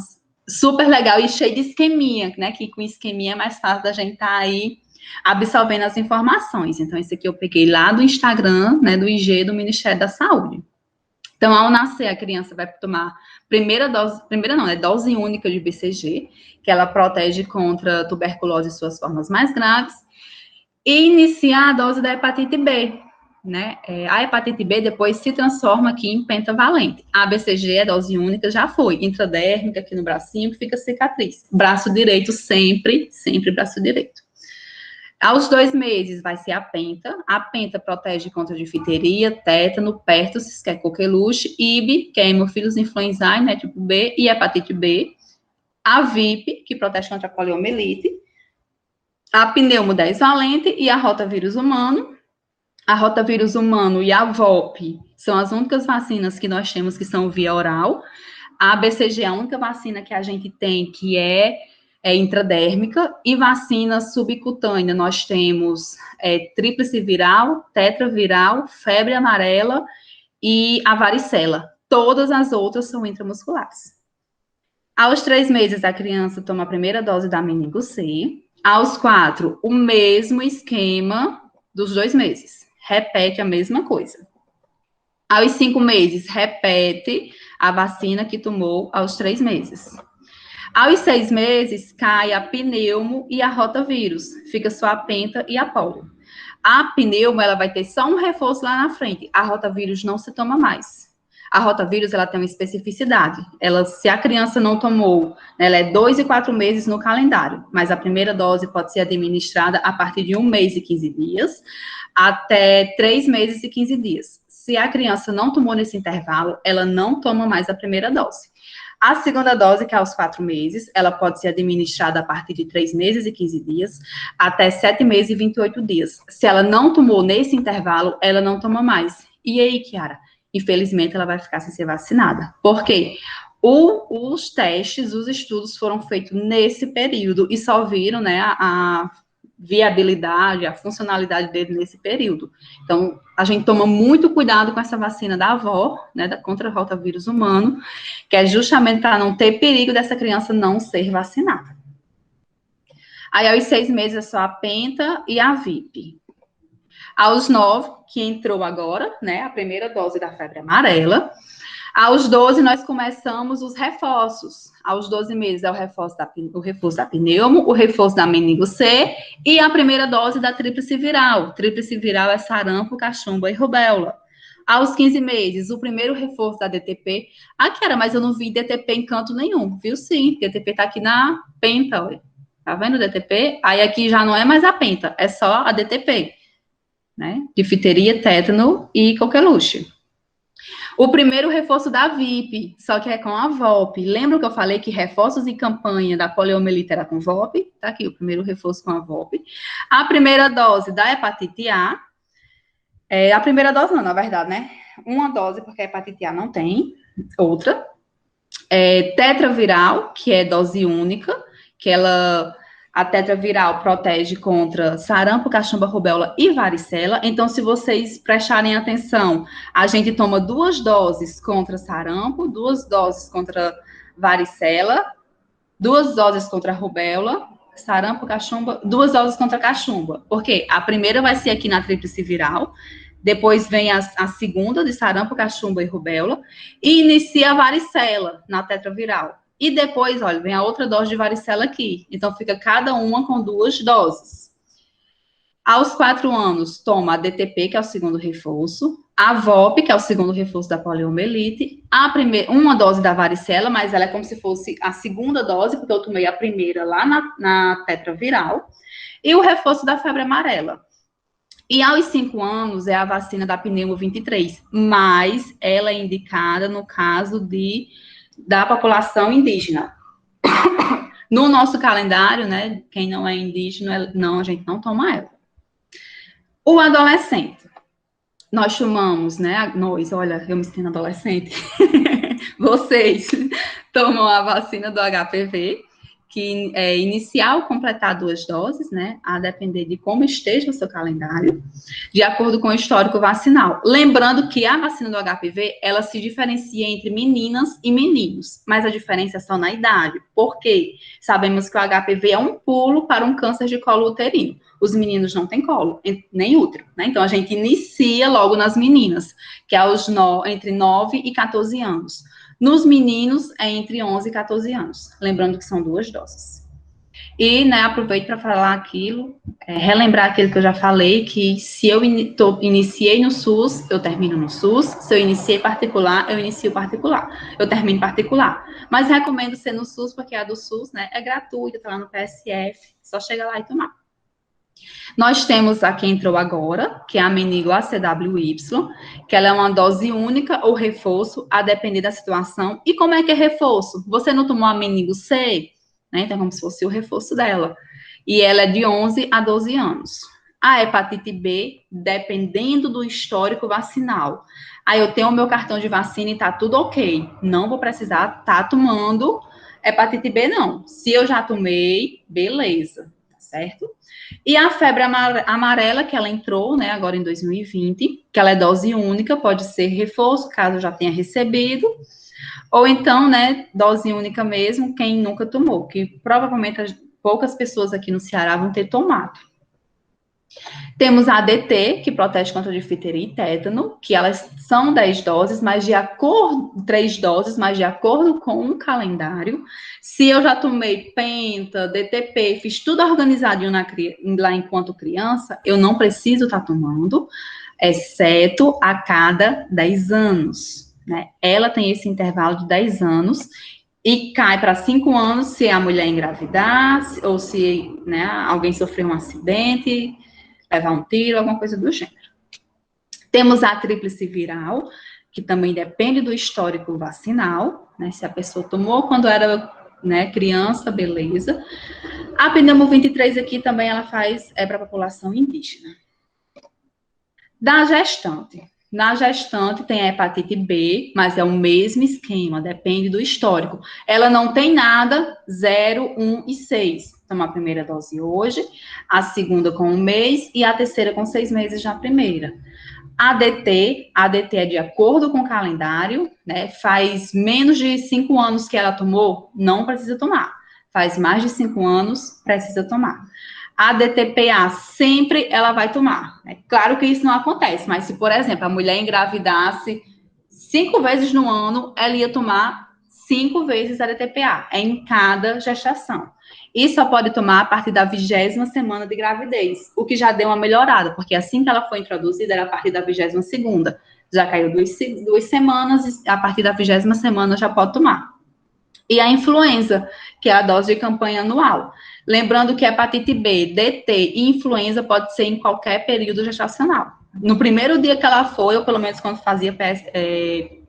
super legal e cheia de esqueminha, né? Que com esqueminha é mais fácil da gente estar aí absorvendo as informações. Então, esse aqui eu peguei lá do Instagram, né? Do IG do Ministério da Saúde. Então, ao nascer, a criança vai tomar dose única de BCG, que ela protege contra tuberculose e suas formas mais graves, e iniciar a dose da hepatite B. Né? A hepatite B depois se transforma aqui em pentavalente. A BCG, a dose única, já foi intradérmica aqui no bracinho, que fica cicatriz. Braço direito sempre braço direito. Aos 2 meses vai ser a penta. A penta protege contra difteria, tétano, pértussis, que é coqueluche, IB, que é hemofilus influenzae, né, tipo B, e hepatite B. A VIP, que protege contra a poliomielite. A pneumo 10 valente e a rotavírus humano. A rotavírus humano e a VOP são as únicas vacinas que nós temos que são via oral. A BCG é a única vacina que a gente tem que é intradérmica. E vacina subcutânea, nós temos tríplice viral, tetraviral, febre amarela e a varicela. Todas as outras são intramusculares. Aos 3 meses, a criança toma a primeira dose da meningo C. Aos 4, o mesmo esquema dos 2 meses. Repete a mesma coisa. Aos 5 meses, repete a vacina que tomou aos 3 meses. Aos 6 meses, cai a pneumo e a rotavírus. Fica só a penta e a polio. A pneumo, ela vai ter só um reforço lá na frente. A rotavírus não se toma mais. A rotavírus, ela tem uma especificidade. Se a criança não tomou, ela é 2 e 4 meses no calendário. Mas a primeira dose pode ser administrada a partir de 1 mês e 15 dias. Até 3 meses e 15 dias. Se a criança não tomou nesse intervalo, ela não toma mais a primeira dose. A segunda dose, que é aos 4 meses, ela pode ser administrada a partir de 3 meses e 15 dias, até 7 meses e 28 dias. Se ela não tomou nesse intervalo, ela não toma mais. E aí, Kiara? Infelizmente, ela vai ficar sem ser vacinada. Por quê? Os testes, os estudos foram feitos nesse período e só viram, né, a viabilidade, a funcionalidade dele nesse período. Então, a gente toma muito cuidado com essa vacina da avó, né, contra o rotavírus humano, que é justamente para não ter perigo dessa criança não ser vacinada. Aí, aos 6 meses, é só a penta e a VIP. Aos 9, que entrou agora, né, a primeira dose da febre amarela. Aos 12, nós começamos os reforços. Aos 12 meses é o reforço da pneumo, o reforço da meningo C e a primeira dose da tríplice viral. Tríplice viral é sarampo, cachumba e rubéola. Aos 15 meses, o primeiro reforço da DTP. Ah, Kiara, mas eu não vi DTP em canto nenhum. Viu sim, DTP tá aqui na penta, olha. Tá vendo o DTP? Aí aqui já não é mais a penta, é só a DTP, né? Difteria, tétano e coqueluche. O primeiro reforço da VIP, só que é com a VOP. Lembra que eu falei que reforços em campanha da poliomielite era com VOP? Tá aqui o primeiro reforço com a VOP. A primeira dose da hepatite A. A primeira dose não, na verdade, né? Uma dose, porque a hepatite A não tem. Outra. Tetraviral, que é dose única, que a tetraviral protege contra sarampo, cachumba, rubéola e varicela. Então, se vocês prestarem atenção, a gente toma 2 doses contra sarampo, 2 doses contra varicela, 2 doses contra rubéola, sarampo, cachumba, 2 doses contra cachumba. Por quê? A primeira vai ser aqui na tríplice viral, depois vem a segunda de sarampo, cachumba e rubéola, e inicia a varicela na tetraviral. E depois, olha, vem a outra dose de varicela aqui. Então, fica cada uma com 2 doses. Aos 4 anos, toma a DTP, que é o segundo reforço, a VOP, que é o segundo reforço da poliomielite, uma dose da varicela, mas ela é como se fosse a segunda dose, porque eu tomei a primeira lá na tetraviral, e o reforço da febre amarela. E aos 5 anos é a vacina da pneumo 23, mas ela é indicada no caso da população indígena. No nosso calendário, né, quem não é indígena, a gente não toma ela. O adolescente, nós tomamos, né, olha, eu me sinto adolescente, vocês tomam a vacina do HPV, que é iniciar ou completar 2 doses, né, a depender de como esteja o seu calendário, de acordo com o histórico vacinal. Lembrando que a vacina do HPV, ela se diferencia entre meninas e meninos, mas a diferença é só na idade. Por quê? Sabemos que o HPV é um pulo para um câncer de colo uterino. Os meninos não têm colo, nem útero, né? Então, a gente inicia logo nas meninas, que é entre 9 e 14 anos. Nos meninos, é entre 11 e 14 anos. Lembrando que são 2 doses. E, né, aproveito para falar relembrar aquilo que eu já falei, que se eu iniciei no SUS, eu termino no SUS. Se eu iniciei particular, eu inicio particular. Eu termino particular. Mas recomendo ser no SUS, porque a do SUS, né, é gratuita, tá lá no PSF. Só chega lá e tomar. Nós temos a que entrou agora, que é a meningo ACWY, que ela é uma dose única ou reforço, a depender da situação. E como é que é reforço? Você não tomou a meningo C, né? Então, é como se fosse o reforço dela. E ela é de 11 a 12 anos. A hepatite B, dependendo do histórico vacinal. Aí eu tenho o meu cartão de vacina e tá tudo ok. Não vou precisar estar tomando hepatite B, não. Se eu já tomei, beleza, tá certo? E a febre amarela, que ela entrou, né, agora em 2020, que ela é dose única, pode ser reforço, caso já tenha recebido, ou então, né, dose única mesmo, quem nunca tomou, que provavelmente poucas pessoas aqui no Ceará vão ter tomado. Temos a ADT, que protege contra difteria e tétano, que elas são 10 doses, mas 3 doses, mas de acordo com o calendário. Se eu já tomei penta, DTP, fiz tudo organizadinho lá enquanto criança, eu não preciso estar tomando, exceto a cada 10 anos, né? Ela tem esse intervalo de 10 anos e cai para 5 anos se a mulher engravidar, ou se, né, alguém sofreu um acidente, levar um tiro, alguma coisa do gênero. Temos a tríplice viral, que também depende do histórico vacinal, né? Se a pessoa tomou quando era, né, criança, beleza. A pneumo 23 aqui também ela para a população indígena. Da gestante. Na gestante tem a hepatite B, mas é o mesmo esquema, depende do histórico. Ela não tem nada, 0, 1 e 6. Toma a primeira dose hoje, a segunda com 1 mês e a terceira com 6 meses já a primeira. ADT é de acordo com o calendário, né? Faz menos de 5 anos que ela tomou, não precisa tomar. Faz mais de 5 anos, precisa tomar. A DTPA sempre ela vai tomar. É claro que isso não acontece, mas se, por exemplo, a mulher engravidasse 5 vezes no ano, ela ia tomar 5 vezes a DTPA, é em cada gestação. E só pode tomar a partir da 20ª semana de gravidez, o que já deu uma melhorada, porque assim que ela foi introduzida, era a partir da 22ª. Já caiu 2 semanas, e a partir da 20ª semana já pode tomar. E a influenza, que é a dose de campanha anual. Lembrando que hepatite B, DT e influenza pode ser em qualquer período gestacional. No primeiro dia que ela foi, ou pelo menos quando fazia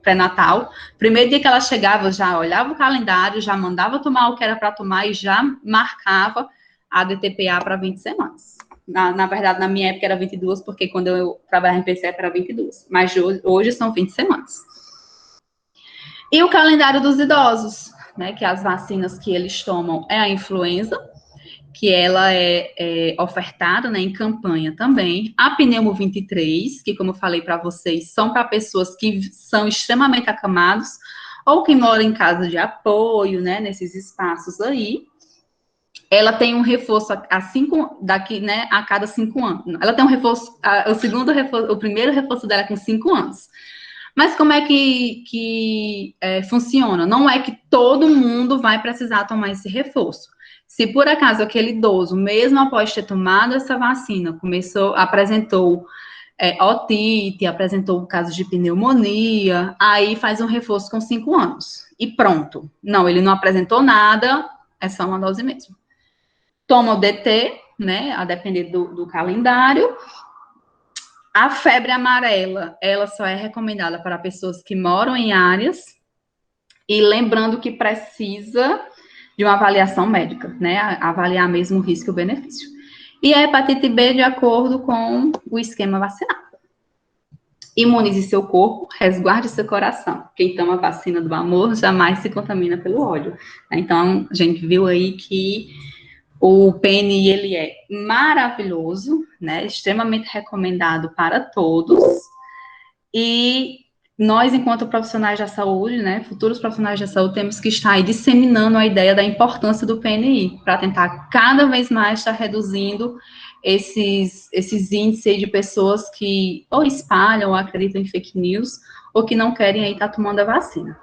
pré-natal, primeiro dia que ela chegava, já olhava o calendário, já mandava tomar o que era para tomar e já marcava a DTPA para 20 semanas. Na verdade, na minha época era 22, porque quando eu trabalhava em PCF era 22. Mas hoje são 20 semanas. E o calendário dos idosos, né, que as vacinas que eles tomam é a influenza, que ela é ofertada, né, em campanha também. A pneumo 23, que como eu falei para vocês, são para pessoas que são extremamente acamados ou que moram em casa de apoio, né, nesses espaços aí. Ela tem um reforço a cada 5 anos. Ela tem um reforço, o primeiro reforço dela é com 5 anos. Mas como é que funciona? Não é que todo mundo vai precisar tomar esse reforço. Se por acaso aquele idoso, mesmo após ter tomado essa vacina, apresentou otite, apresentou casos de pneumonia, aí faz um reforço com 5 anos. E pronto. Não, ele não apresentou nada, é só uma dose mesmo. Toma o DT, né, a depender do calendário. A febre amarela, ela só é recomendada para pessoas que moram em áreas, e lembrando que precisa de uma avaliação médica, né, avaliar mesmo o risco e o benefício. E a hepatite B, de acordo com o esquema vacinal. Imunize seu corpo, resguarde seu coração. Quem toma a vacina do amor jamais se contamina pelo ódio. Então, a gente viu aí que o PNI, ele é maravilhoso, né, extremamente recomendado para todos, e nós, enquanto profissionais da saúde, né, futuros profissionais da saúde, temos que estar aí disseminando a ideia da importância do PNI, para tentar cada vez mais estar reduzindo esses índices de pessoas que ou espalham ou acreditam em fake news, ou que não querem aí estar tomando a vacina.